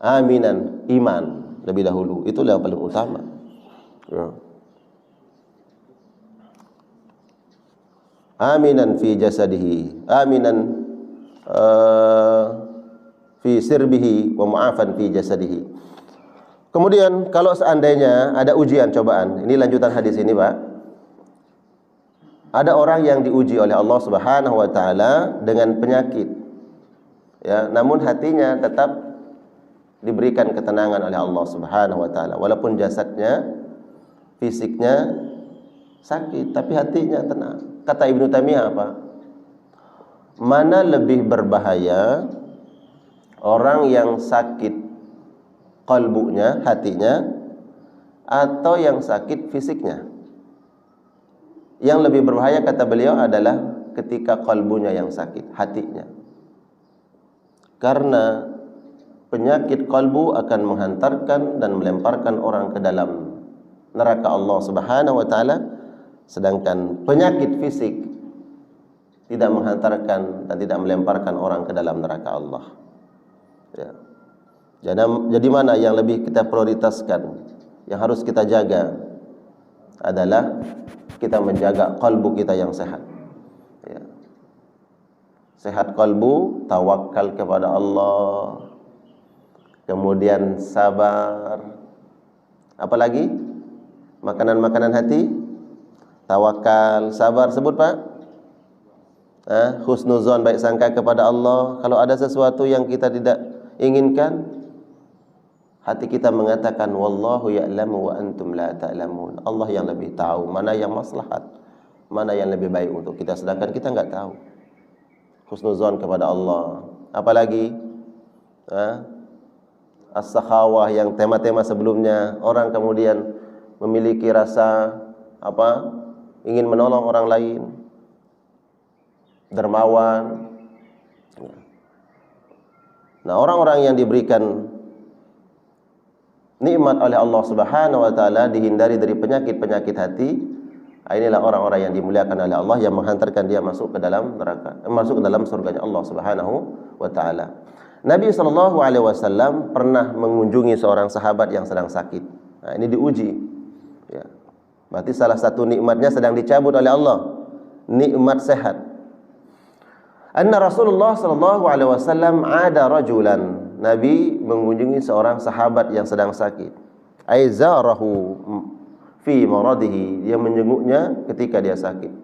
aminan, iman lebih dahulu, itulah yang paling utama. Ya. Aminan fi jasadihi, aminan fi sirbihi, wa mu'afan fi jasadihi. Kemudian kalau seandainya ada ujian, cobaan, ini lanjutan hadis ini, Pak. Ada orang yang diuji oleh Allah Subhanahu wa taala dengan penyakit. Ya, namun hatinya tetap diberikan ketenangan oleh Allah Subhanahu wa taala, walaupun jasadnya, fisiknya sakit, tapi hatinya tenang. Kata Ibnu Taimiyah apa? Mana lebih berbahaya orang yang sakit qalbunya, hatinya, atau yang sakit fisiknya? Yang lebih berbahaya kata beliau adalah ketika qalbunya yang sakit, hatinya. Karena penyakit qalbu akan menghantarkan dan melemparkan orang ke dalam neraka Allah Subhanahu wa taala, sedangkan penyakit fisik tidak menghantarkan dan tidak melemparkan orang ke dalam neraka Allah. Ya. Jadi mana yang lebih kita prioritaskan, yang harus kita jaga adalah kita menjaga qalbu kita yang sehat. Ya. Sehat qalbu, tawakal kepada Allah, kemudian sabar. Apalagi makanan-makanan hati, tawakal, sabar. Sebut, Pak. Husnuzon, baik sangka kepada Allah. Kalau ada sesuatu yang kita tidak inginkan, hati kita mengatakan wallahu ya'lamu wa antum la ta'lamun. Allah yang lebih tahu mana yang maslahat, mana yang lebih baik untuk kita, sedangkan kita enggak tahu. Husnuzon kepada Allah. Apalagi as-sakhawah, yang tema-tema sebelumnya, orang kemudian memiliki rasa ingin menolong orang lain, dermawan. Nah, orang-orang yang diberikan nikmat oleh Allah Subhanahu wa taala, dihindari dari penyakit-penyakit hati, inilah orang-orang yang dimuliakan oleh Allah, yang menghantarkan dia masuk ke dalam neraka, masuk ke dalam surganya Allah Subhanahu wa taala. Nabi sallallahu alaihi wasallam pernah mengunjungi seorang sahabat yang sedang sakit. Nah, ini diuji. Ya. Berarti salah satu nikmatnya sedang dicabut oleh Allah, nikmat sehat. Anna Rasulullah sallallahu alaihi wasallam ada rajulan, Nabi mengunjungi seorang sahabat yang sedang sakit. Aizarahu fi maradihi, dia menjenguknya ketika dia sakit.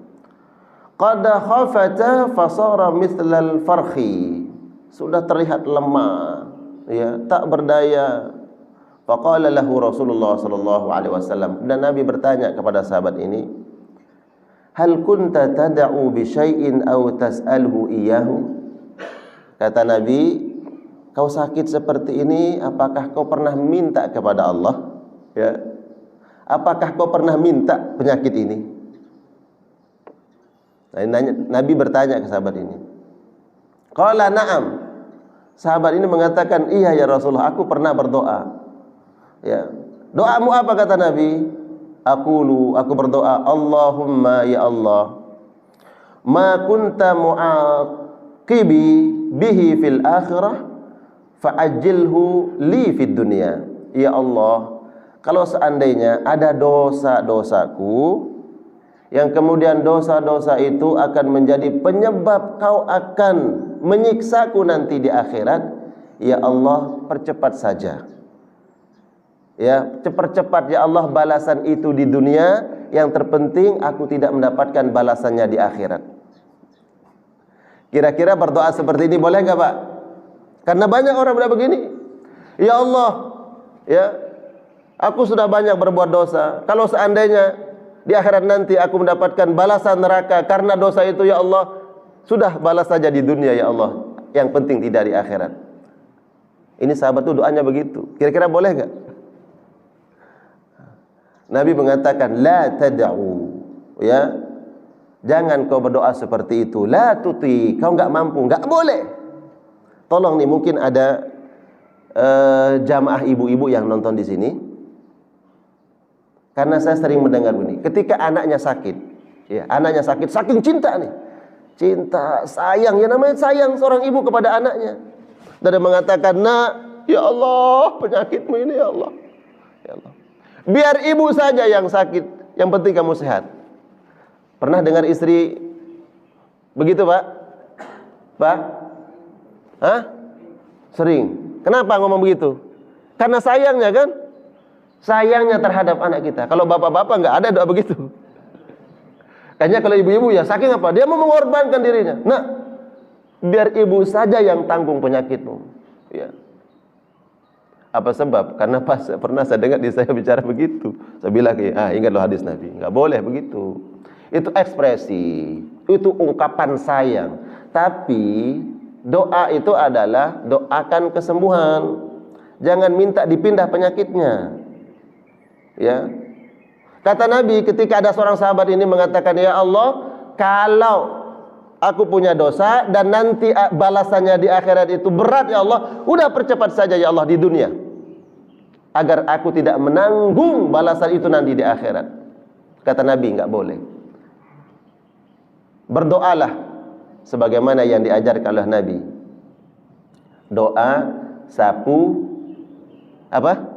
Qad khafata fasara mithlal farhi, sudah terlihat lemah, ya, tak berdaya. Faqala lahu Rasulullah sallallahu alaihi wasallam, dan Nabi bertanya kepada sahabat ini, hal kunta tad'u bi syai'in aw tas'alhu iyyahu? Kata Nabi, kau sakit seperti ini, apakah kau pernah minta kepada Allah? Ya. Apakah kau pernah minta penyakit ini? Nah, Nabi bertanya ke sahabat ini. Qala na'am. Sahabat ini mengatakan, iya ya Rasulullah, aku pernah berdoa. Ya. Doamu apa kata Nabi? Aku berdoa, Allahumma ya Allah, ma kunta mu'aqibi bihi fil akhirah fa'ajilhu li fid dunya. Ya Allah, kalau seandainya ada dosa-dosaku yang kemudian dosa-dosa itu akan menjadi penyebab kau akan menyiksaku nanti di akhirat, ya Allah, percepat saja. Ya, cepat-cepat ya Allah balasan itu di dunia. Yang terpenting aku tidak mendapatkan balasannya di akhirat. Kira-kira berdoa seperti ini boleh nggak Pak? Karena banyak orang berdoa begini. Ya Allah, ya, aku sudah banyak berbuat dosa. Kalau seandainya di akhirat nanti aku mendapatkan balasan neraka karena dosa itu, ya Allah, sudah balas saja di dunia ya Allah. Yang penting tidak di akhirat. Ini sahabat tuh doanya begitu. Kira-kira boleh nggak? Nabi mengatakan la tad'u, ya, jangan kau berdoa seperti itu. La tuti, kau enggak mampu, enggak boleh. Tolong nih, mungkin ada jamaah ibu-ibu yang nonton di sini. Karena saya sering mendengar begini, ketika anaknya sakit, ya, anaknya sakit, saking cinta nih, cinta, sayang, ya namanya sayang seorang ibu kepada anaknya. Dan dia mengatakan, nak, ya Allah, penyakitmu ini ya Allah, ya Allah, biar ibu saja yang sakit, yang penting kamu sehat. Pernah dengar istri begitu Pak? Pak? Hah? Sering. Kenapa ngomong begitu? Karena sayangnya kan? Sayangnya terhadap anak kita. Kalau bapak-bapak nggak ada doa begitu. Kayaknya kalau ibu-ibu ya saking apa? Dia mau mengorbankan dirinya. Nah, biar ibu saja yang tanggung penyakitmu. Ya. Apa sebab? Karena pernah saya dengar di saya bicara begitu. Saya bilang, ingat loh hadis Nabi, nggak boleh begitu. Itu ekspresi, itu ungkapan sayang. Tapi doa itu adalah doakan kesembuhan. Jangan minta dipindah penyakitnya. Ya. Kata Nabi ketika ada seorang sahabat ini mengatakan, ya Allah, kalau aku punya dosa dan nanti balasannya di akhirat itu berat ya Allah, udah percepat saja ya Allah di dunia, agar aku tidak menanggung balasan itu nanti di akhirat. Kata Nabi, enggak boleh. Berdoalah sebagaimana yang diajarkan oleh Nabi. Doa sapu apa?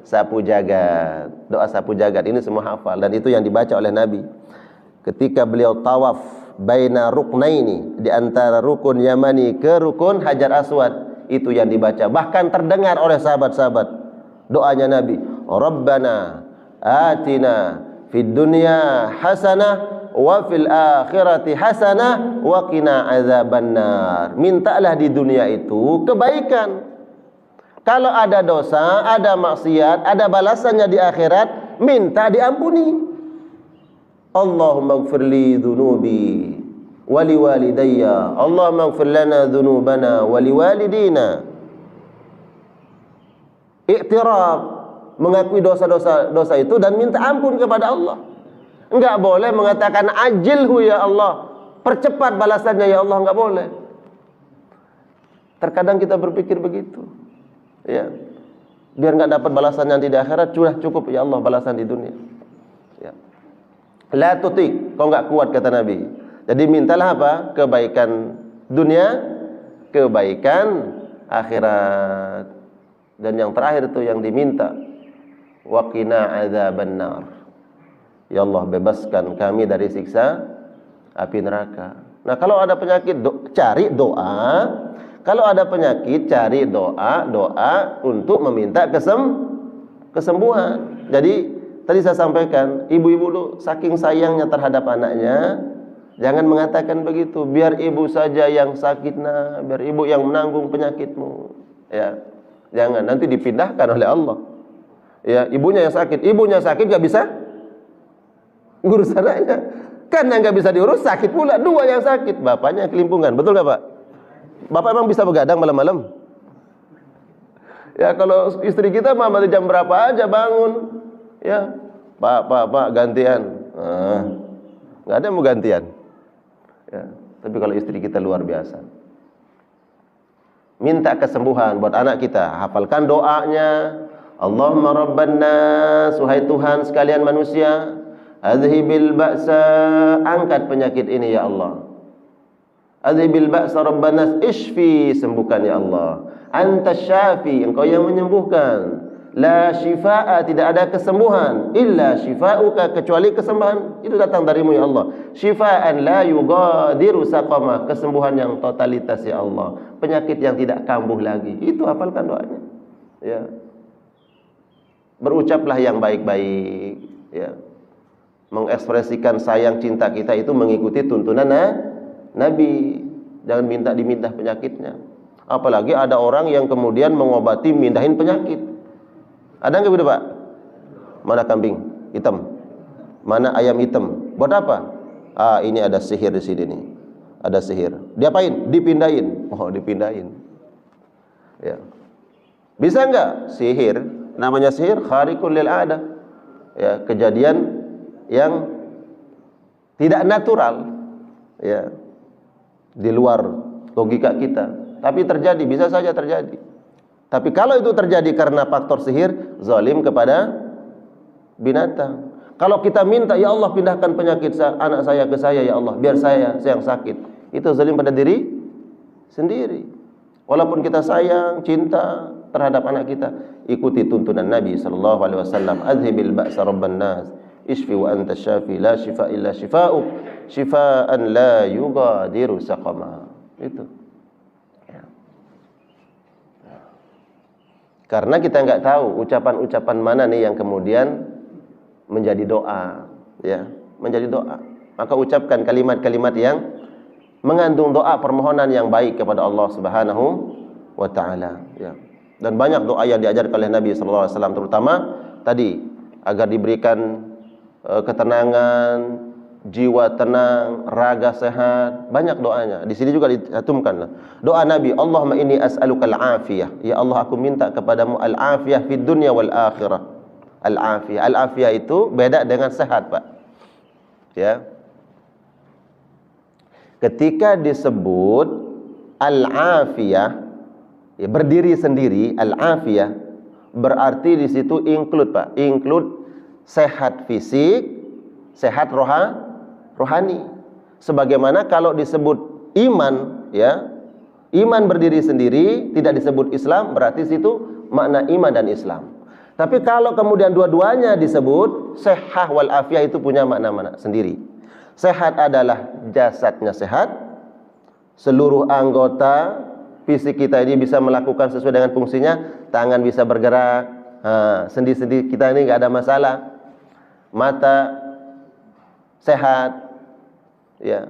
Sapu jagat. Doa sapu jagat ini semua hafal, dan itu yang dibaca oleh Nabi ketika beliau tawaf baina ruknaini, di antara rukun Yamani ke rukun Hajar Aswad, itu yang dibaca. Bahkan terdengar oleh sahabat-sahabat doanya Nabi, Rabbana atina fid dunya hasanah wa fil akhirati hasanah wa qina azabannar. Mintalah di dunia itu kebaikan. Kalau ada dosa, ada maksiat, ada balasannya di akhirat, minta diampuni. Allahumma ighfirli dhunubi wa liwalidayya. Allahumma ighfir lana dhunubana wa liwalidina. Iktiraf, mengakui dosa-dosa itu dan minta ampun kepada Allah. Enggak boleh mengatakan ajilhu ya Allah, percepat balasannya ya Allah, enggak boleh. Terkadang kita berpikir begitu. Ya. Biar enggak dapat balasan nanti di akhirat, sudah cukup ya Allah balasan di dunia. Ya. La tutik, kau enggak kuat kata Nabi. Jadi mintalah apa? Kebaikan dunia, kebaikan akhirat. Dan yang terakhir itu yang diminta, waqina adzabannar. Ya Allah, bebaskan kami dari siksa api neraka. Nah, kalau ada penyakit cari doa. Kalau ada penyakit cari doa untuk meminta kesembuhan. Jadi tadi saya sampaikan, ibu-ibu tuh saking sayangnya terhadap anaknya, jangan mengatakan begitu, biar ibu saja yang sakit, biar ibu yang menanggung penyakitmu. Ya. Jangan, nanti dipindahkan oleh Allah. Ya, ibunya yang sakit. Ibunya sakit nggak bisa ngurus anaknya. Karena nggak bisa diurus, sakit pula. Dua yang sakit. Bapaknya kelimpungan. Betul nggak Pak? Bapak emang bisa begadang malam-malam? Ya kalau istri kita mah dari jam berapa aja bangun. Ya, Pak, gantian. Nggak ada yang mau gantian. Ya, tapi kalau istri kita luar biasa. Minta kesembuhan buat anak kita. Hafalkan doanya. Allahumma rabban nas, wahai Tuhan sekalian manusia, adhibil ba'sa, angkat penyakit ini ya Allah. Adhibil ba'sa rabban nas, ishfi, sembuhkan ya Allah. Anta syafi, engkau yang menyembuhkan. La shifaa, tidak ada kesembuhan illa shifauka, kecuali kesembuhan itu datang darimu ya Allah. Shifaan la yugadiru saqama, kesembuhan yang totalitas ya Allah, penyakit yang tidak kambuh lagi. Itu hafalkan doanya. Ya. Berucaplah yang baik-baik, ya. Mengekspresikan sayang cinta kita itu mengikuti tuntunan Nabi. Jangan diminta penyakitnya. Apalagi ada orang yang kemudian mengobati mindahin penyakit. Ada nggak begitu Pak? Mana kambing hitam? Mana ayam hitam? Buat apa? Ini ada sihir di sini nih. Ada sihir. Diapain? Dipindahin. Oh, dipindahin. Ya. Bisa nggak? Sihir. Namanya sihir khariqul lil 'adah. Ya, kejadian yang tidak natural. Ya. Di luar logika kita. Tapi terjadi, bisa saja terjadi. Tapi kalau itu terjadi karena faktor sihir, zalim kepada binatang. Kalau kita minta, ya Allah pindahkan penyakit anak saya ke saya ya Allah, biar saya yang sakit. Itu zalim pada diri sendiri. Walaupun kita sayang, cinta terhadap anak kita, ikuti tuntunan Nabi sallallahu alaihi wasallam, adhibil ba'sa rabban nas, ishfi wa anta syafi, la shifa illa shifa'uk, shifaan la yugadiru saqama. Itu. Karena kita nggak tahu ucapan-ucapan mana nih yang kemudian menjadi doa, ya, menjadi doa. Maka ucapkan kalimat-kalimat yang mengandung doa permohonan yang baik kepada Allah Subhanahu wa taala, ya. Dan banyak doa yang diajarkan oleh Nabi sallallahu alaihi wasallam, terutama tadi agar diberikan ketenangan, jiwa tenang, raga sehat, banyak doanya. Di sini juga diatumkan doa Nabi, Allahumma inni as'alukal afiyah. Ya Allah, aku minta kepadamu al-afiyah fid dunya wal akhirah. Al-afiyah. Al-afiyah itu beda dengan sehat, Pak. Ya. Ketika disebut al-afiyah, ya, berdiri sendiri, al-afiyah berarti di situ include, Pak. Include sehat fisik, sehat rohani. Sebagaimana kalau disebut iman, ya, iman berdiri sendiri, tidak disebut Islam, berarti situ makna iman dan Islam. Tapi kalau kemudian dua-duanya disebut, sehah wal afiyah itu punya makna-makna sendiri. Sehat adalah jasadnya sehat, seluruh anggota fisik kita ini bisa melakukan sesuai dengan fungsinya, tangan bisa bergerak, sendi-sendi kita ini nggak ada masalah, mata sehat, ya.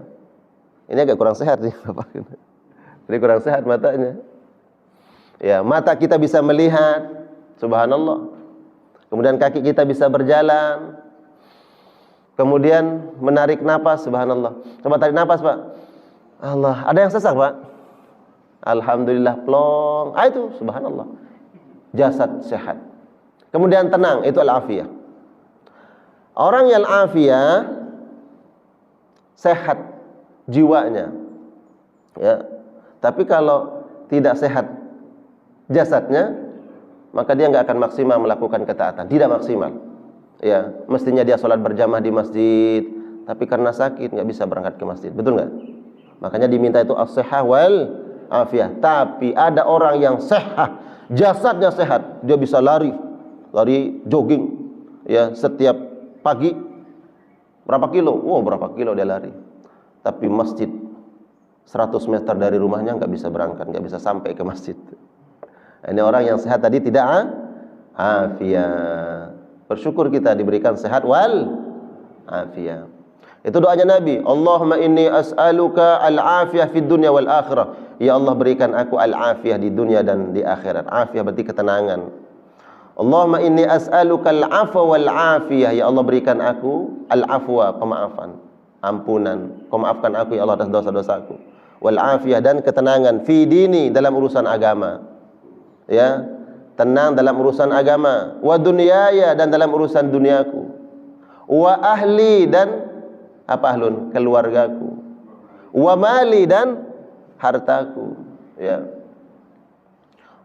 Ini agak kurang sehat nih, Bapak. Ini kurang sehat matanya. Ya, mata kita bisa melihat, subhanallah. Kemudian kaki kita bisa berjalan. Kemudian menarik napas, subhanallah. Coba tarik napas, Pak. Allah, ada yang sesak, Pak? Alhamdulillah, plong. Itu subhanallah. Jasad sehat. Kemudian tenang, itu al-afiyah. Orang yang afiyah sehat jiwanya, ya. Tapi kalau tidak sehat jasadnya, maka dia nggak akan maksimal melakukan ketaatan, tidak maksimal. Ya, mestinya dia sholat berjamaah di masjid, tapi karena sakit nggak bisa berangkat ke masjid, betul nggak? Makanya diminta itu as-sihah wal afiyah. Tapi ada orang yang sehat, jasadnya sehat, dia bisa lari jogging, ya, setiap pagi berapa kilo? Berapa kilo dia lari. Tapi masjid 100 meter dari rumahnya nggak bisa berangkat, nggak bisa sampai ke masjid. Ini orang yang sehat tadi tidak afiyah. Bersyukur kita diberikan sehat wal afiyah. Itu doanya Nabi, Allahumma inni as'aluka al-afiyah fid dunya wal akhirah. Ya Allah, berikan aku al-afiyah di dunia dan di akhirat. Afiyah berarti ketenangan. Allahumma inni as'aluka al-'afwa wal 'afiyah. Ya Allah, berikan aku al-'afwa, pemaafan, ampunan. Kau maafkan aku ya Allah atas dosa-dosaku. Wal 'afiyah, dan ketenangan fi dini, dalam urusan agama. Ya, tenang dalam urusan agama. Wa dunyaya, dan dalam urusan duniaku. Wa ahli, dan apa ahlun? Keluargaku. Wa mali, dan hartaku. Ya.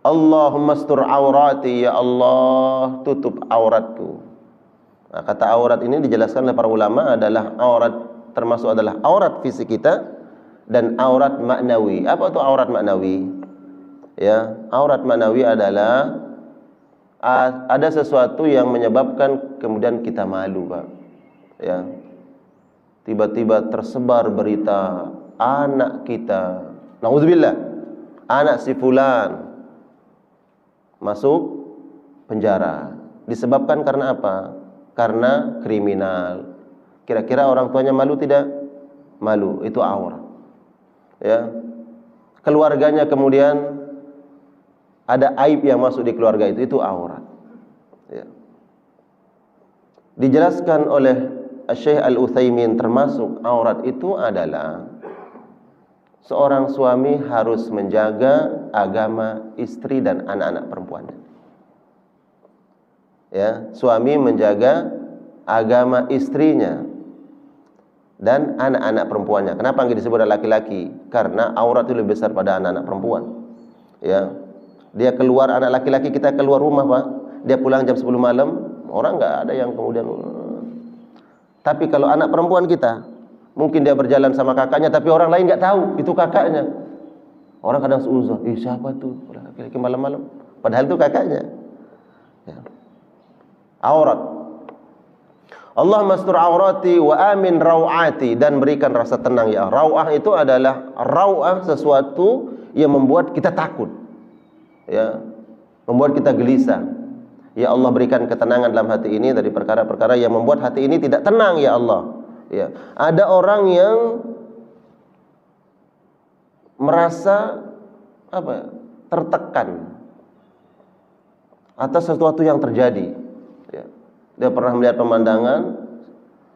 Allahumma astur aurati, ya Allah, tutup auratku. Nah, kata aurat ini dijelaskan oleh para ulama adalah aurat, termasuk adalah aurat fisik kita dan aurat maknawi. Apa itu aurat maknawi? Ya, aurat maknawi adalah ada sesuatu yang menyebabkan kemudian kita malu, Pak. Ya. Tiba-tiba tersebar berita anak kita, naudzubillah, anak si fulan masuk penjara. Disebabkan karena apa? Karena kriminal. Kira-kira orang tuanya malu tidak? Malu, itu aurat. Ya. Keluarganya kemudian ada aib yang masuk di keluarga itu aurat. Ya. Dijelaskan oleh Syekh Al-Utsaimin, termasuk aurat itu adalah seorang suami harus menjaga agama istri dan anak-anak perempuannya. Ya, suami menjaga agama istrinya dan anak-anak perempuannya. Kenapa nggak disebut laki-laki? Karena aurat itu lebih besar pada anak-anak perempuan. Ya, dia keluar, anak laki-laki kita keluar rumah, Pak, dia pulang jam 10 malam, orang nggak ada yang kemudian. Tapi kalau anak perempuan kita, mungkin dia berjalan sama kakaknya, tapi orang lain nggak tahu itu kakaknya. Orang kadang seuzon, siapa tuh laki-laki malam-malam? Padahal itu kakaknya. Ya. Aurat. Allah mastur aurati wa amin rawati, dan berikan rasa tenang ya. Rawah itu adalah rawah, sesuatu yang membuat kita takut. Ya, membuat kita gelisah. Ya Allah, berikan ketenangan dalam hati ini dari perkara-perkara yang membuat hati ini tidak tenang ya Allah. Ya, ada orang yang merasa tertekan atas sesuatu yang terjadi. Ya. Dia pernah melihat pemandangan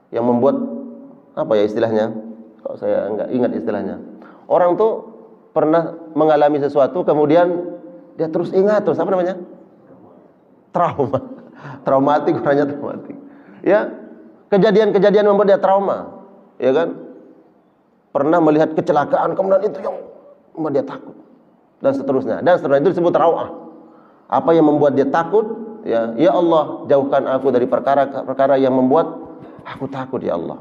yang membuat istilahnya? Kalau saya enggak ingat istilahnya. Orang tuh pernah mengalami sesuatu, kemudian dia terus ingat, terus trauma. Traumatik, orangnya traumatik. Ya, kejadian-kejadian membuat dia trauma, ya kan? Pernah melihat kecelakaan, kemudian itu yang membuat dia takut, dan seterusnya. Itu disebut rawah. Apa yang membuat dia takut? Ya Allah, jauhkan aku dari perkara-perkara yang membuat aku takut ya Allah.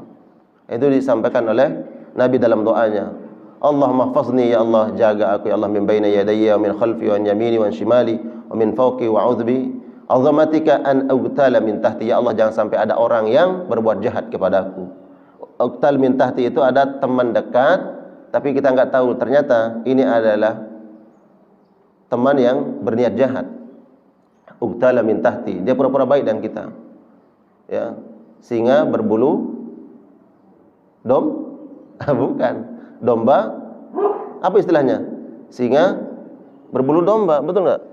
Itu disampaikan oleh Nabi dalam doanya. Allahumma hfazni, ya Allah, jaga aku ya Allah, min baina yadayya wa min khalfi wa an yamini wa an shimali wa min fawqi wa a'udzu bi azamatika an ugtala min tahti. Ya Allah, jangan sampai ada orang yang berbuat jahat kepadaku. Ugtal min tahti itu ada teman dekat, tapi kita enggak tahu ternyata ini adalah teman yang berniat jahat. Ugtala min tahti, dia pura-pura baik dan kita. Ya, singa berbulu bukan domba, apa istilahnya? Singa berbulu domba, betul enggak?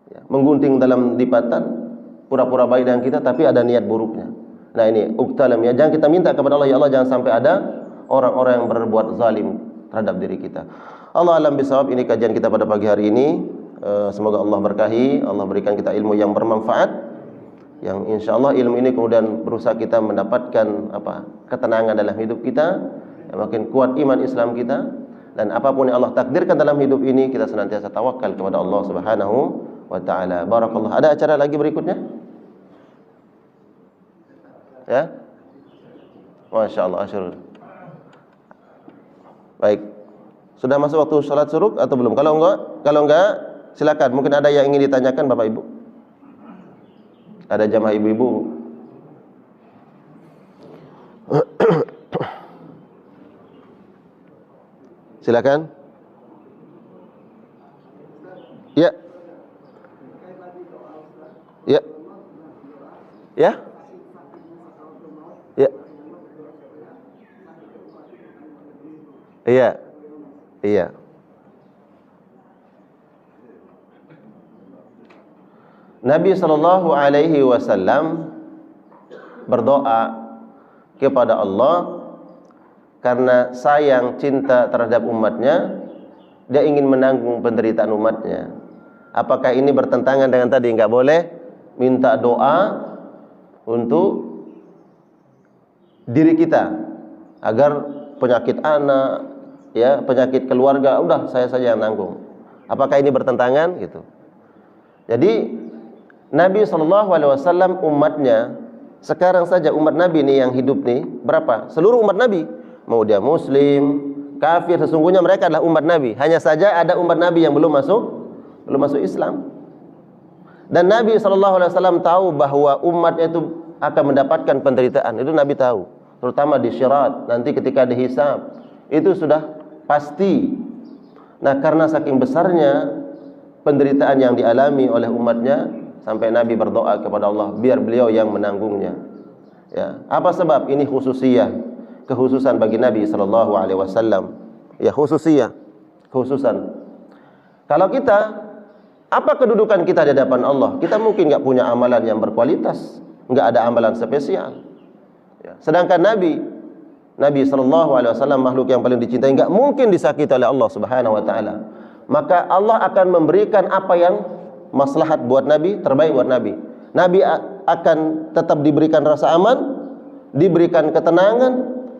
Ya, menggunting dalam lipatan, pura-pura baik dengan kita tapi ada niat buruknya. Nah ini uktalam ya, jangan kita minta kepada Allah, ya Allah, jangan sampai ada orang-orang yang berbuat zalim terhadap diri kita. Allah alam bisawab. Ini kajian kita pada pagi hari ini. Semoga Allah berkahi, Allah berikan kita ilmu yang bermanfaat, yang insyaallah ilmu ini kemudian berusaha kita mendapatkan ketenangan dalam hidup kita, yang makin kuat iman Islam kita, dan apapun yang Allah takdirkan dalam hidup ini kita senantiasa tawakal kepada Allah Subhanahu wa taala. Barakallah. Ada acara lagi berikutnya? Ya? Masyaallah, Asyur. Baik. Sudah masuk waktu salat suruk atau belum? Kalau enggak silakan. Mungkin ada yang ingin ditanyakan Bapak Ibu. Ada jamaah ibu-ibu. Silakan. Ya. Ya. Ya. Ya. Iya. Iya. Nabi sallallahu alaihi wasallam berdoa kepada Allah karena sayang cinta terhadap umatnya, dia ingin menanggung penderitaan umatnya. Apakah ini bertentangan dengan tadi enggak boleh minta doa untuk diri kita agar penyakit anak, ya, penyakit keluarga, udah saya saja yang nanggung. Apakah ini bertentangan gitu? Jadi Nabi SAW umatnya, sekarang saja umat Nabi nih yang hidup nih berapa? Seluruh umat Nabi, mau dia Muslim, kafir, sesungguhnya mereka adalah umat Nabi. Hanya saja ada umat Nabi yang belum masuk Islam. Dan Nabi SAW tahu bahwa umatnya itu akan mendapatkan penderitaan. Itu Nabi tahu, terutama di Syirat, nanti ketika dihisab, itu sudah pasti. Nah, karena saking besarnya penderitaan yang dialami oleh umatnya, sampai Nabi berdoa kepada Allah biar beliau yang menanggungnya. Ya, apa sebab? Ini khususiyah, kekhususan bagi Nabi sallallahu alaihi wasallam. Ya, khususiyah, kekhususan. Kalau kita, apa kedudukan kita di hadapan Allah? Kita mungkin enggak punya amalan yang berkualitas, enggak ada amalan spesial. Ya, sedangkan Nabi sallallahu alaihi wasallam makhluk yang paling dicintai, enggak mungkin disakiti oleh Allah Subhanahu wa taala. Maka Allah akan memberikan apa yang maslahat buat Nabi, terbaik buat Nabi. Nabi akan tetap diberikan rasa aman, diberikan ketenangan,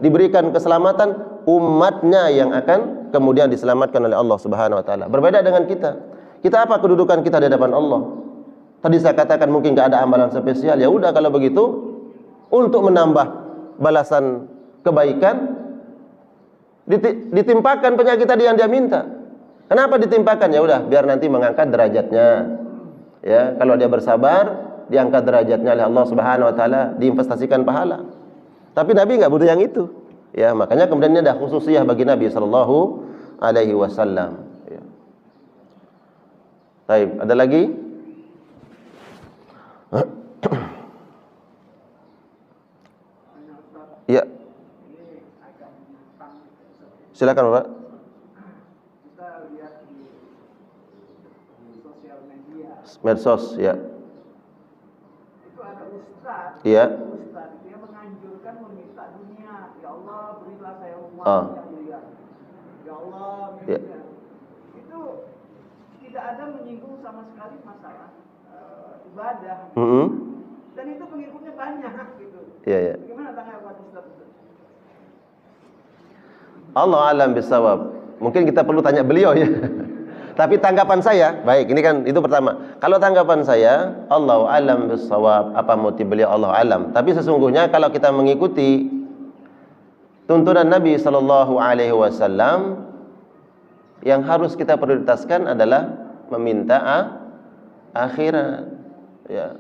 diberikan keselamatan, umatnya yang akan kemudian diselamatkan oleh Allah Subhanahu wa taala. Berbeda dengan kita. Kita apa kedudukan kita di hadapan Allah? Tadi saya katakan mungkin enggak ada amalan spesial. Ya udah, kalau begitu untuk menambah balasan kebaikan ditimpakan penyakit tadi yang dia minta. Kenapa ditimpakan? Ya udah, biar nanti mengangkat derajatnya. Ya, kalau dia bersabar, diangkat derajatnya oleh Allah Subhanahu wa taala, diinvestasikan pahala. Tapi Nabi enggak butuh yang itu. Ya, makanya kemudian ini ada khususiyah bagi Nabi sallallahu alaihi wasallam. Ya. Baik, ada lagi? Ya. Silakan, Pak. Kita lihat di sosial media. Medsos, ya. Itu ada ustaz. Iya. Ustaz dia menganjurkan meminta dunia. Ya Allah, berilah saya umat yang mulia. Ya Allah, ya. Itu tidak ada menyinggung sama sekali masalah ibadah. Dan itu pengikutnya banyak gitu. Iya, ya. Gimana tanggapan Ustaz? Allah alam bisawab. Mungkin kita perlu tanya beliau ya. Tapi tanggapan saya, baik, ini kan itu pertama. Kalau tanggapan saya, Allah alam bisawab, apa motif beliau Allah alam. Tapi sesungguhnya kalau kita mengikuti tuntunan Nabi sallallahu alaihi wasallam, yang harus kita prioritaskan adalah meminta akhirat. Ya.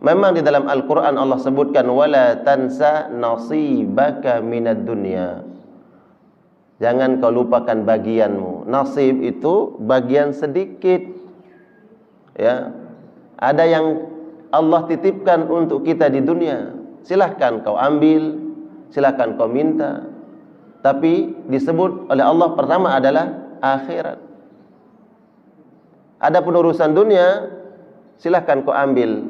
Memang di dalam Al-Qur'an Allah sebutkan wala tansa nasibaka minad dunya. Jangan kau lupakan bagianmu. Nasib itu bagian sedikit. Ya. Ada yang Allah titipkan untuk kita di dunia. Silahkan kau ambil, silahkan kau minta. Tapi disebut oleh Allah pertama adalah akhirat. Ada urusan dunia, silahkan kau ambil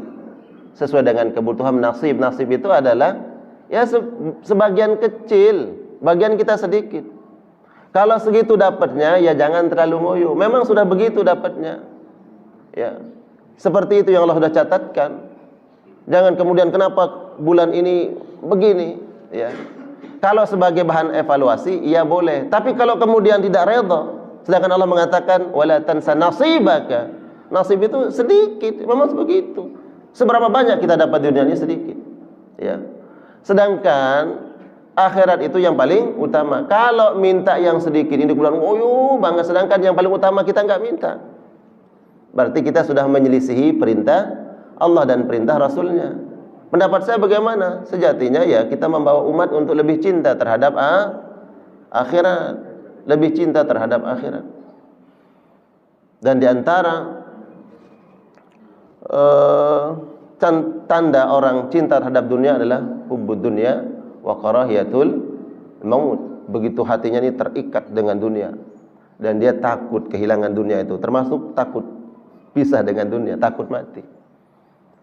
sesuai dengan kebutuhan. Nasib itu adalah ya sebagian kecil, bagian kita sedikit. Kalau segitu dapatnya, ya jangan terlalu ngoyo. Memang sudah begitu dapatnya. Ya. Seperti itu yang Allah sudah catatkan. Jangan kemudian kenapa bulan ini begini, ya. Kalau sebagai bahan evaluasi, iya boleh. Tapi kalau kemudian tidak redha, sedangkan Allah mengatakan wala tansa nasibaka. Nasib itu sedikit, memang begitu. Seberapa banyak kita dapat di dunia ini sedikit. Ya. Sedangkan akhirat itu yang paling utama. Kalau minta yang sedikit ini bulan banget, sedangkan yang paling utama kita enggak minta. Berarti kita sudah menyelisihi perintah Allah dan perintah Rasulnya. Pendapat saya bagaimana? Sejatinya ya kita membawa umat untuk lebih cinta terhadap akhirat, lebih cinta terhadap akhirat. Dan diantara tanda orang cinta terhadap dunia adalah hubbud dunya wa karahiyatul maut. Begitu hatinya ini terikat dengan dunia dan dia takut kehilangan dunia itu, termasuk takut pisah dengan dunia, takut mati.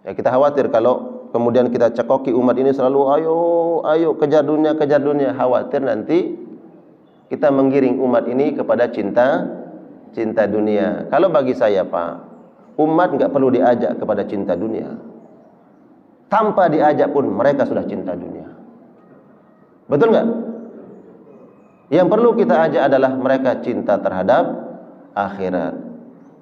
Ya, kita khawatir kalau kemudian kita cekoki umat ini selalu ayo kejar dunia, khawatir nanti kita menggiring umat ini kepada cinta dunia. Kalau bagi saya, Pak, umat nggak perlu diajak kepada cinta dunia. Tanpa diajak pun mereka sudah cinta dunia. Betul nggak? Yang perlu kita ajak adalah mereka cinta terhadap akhirat.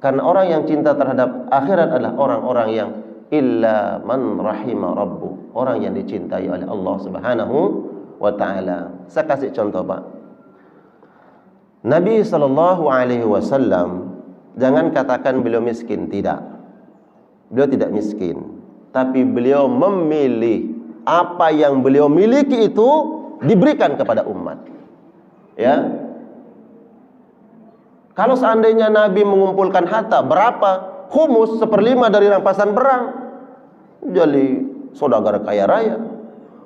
Karena orang yang cinta terhadap akhirat adalah orang-orang yang illa man rahima rabbu, orang yang dicintai oleh Allah Subhanahu wa taala. Saya kasih contoh, Pak. Nabi sallallahu alaihi wasallam, jangan katakan beliau miskin, tidak. Beliau tidak miskin, tapi beliau memilih apa yang beliau miliki itu diberikan kepada umat. Ya. Kalau seandainya Nabi mengumpulkan harta berapa? Khumus, 1/5 dari rampasan perang, jadi saudagar kaya raya.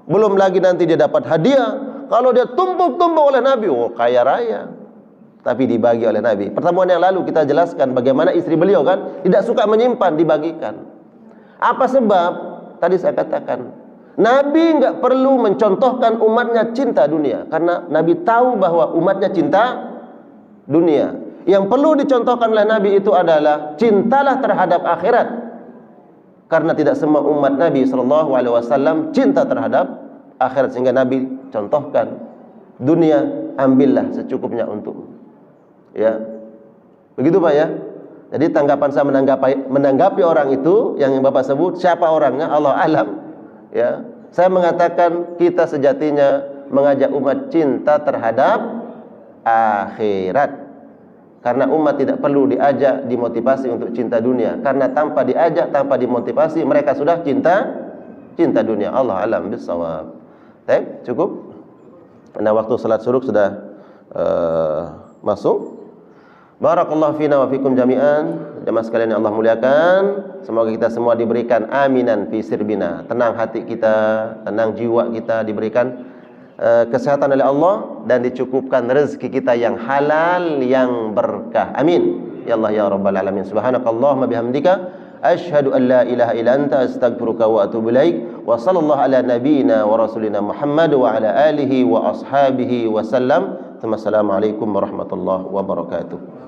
Belum lagi nanti dia dapat hadiah. Kalau dia tumpuk-tumpuk oleh Nabi, kaya raya. Tapi dibagi oleh Nabi. Pertemuan yang lalu kita jelaskan bagaimana istri beliau kan tidak suka menyimpan, dibagikan. Apa sebab? Tadi saya katakan, Nabi nggak perlu mencontohkan umatnya cinta dunia, karena Nabi tahu bahwa umatnya cinta dunia. Yang perlu dicontohkan oleh Nabi itu adalah cintalah terhadap akhirat, karena tidak semua umat Nabi Shallallahu Alaihi Wasallam cinta terhadap akhirat, sehingga Nabi contohkan dunia ambillah secukupnya untukmu. Ya, begitu Pak ya. Jadi tanggapan saya menanggapi orang itu yang Bapak sebut, siapa orangnya Allah alam. Ya, saya mengatakan kita sejatinya mengajak umat cinta terhadap akhirat. Karena umat tidak perlu diajak, dimotivasi untuk cinta dunia. Karena tanpa diajak, tanpa dimotivasi, mereka sudah cinta dunia. Allah alam bisawab. Baik, cukup. Nah, waktu salat syuruk sudah masuk. Barakallahu fina wa fikum jami'an. Jamaah sekalian yang Allah muliakan, semoga kita semua diberikan aminan fi sirbina, tenang hati kita, tenang jiwa kita, diberikan kesehatan oleh Allah, dan dicukupkan rezeki kita yang halal, yang berkah. Amin ya Allah ya rabbal alamin. Subhanakallahumma bihamdika asyhadu an la ilaha illa anta astaghfiruka wa atubu ilaik. Wa sallallahu ala nabiyyina wa rasulina Muhammad wa ala alihi wa ashabihi wa sallam. Assalamualaikum warahmatullahi wabarakatuh.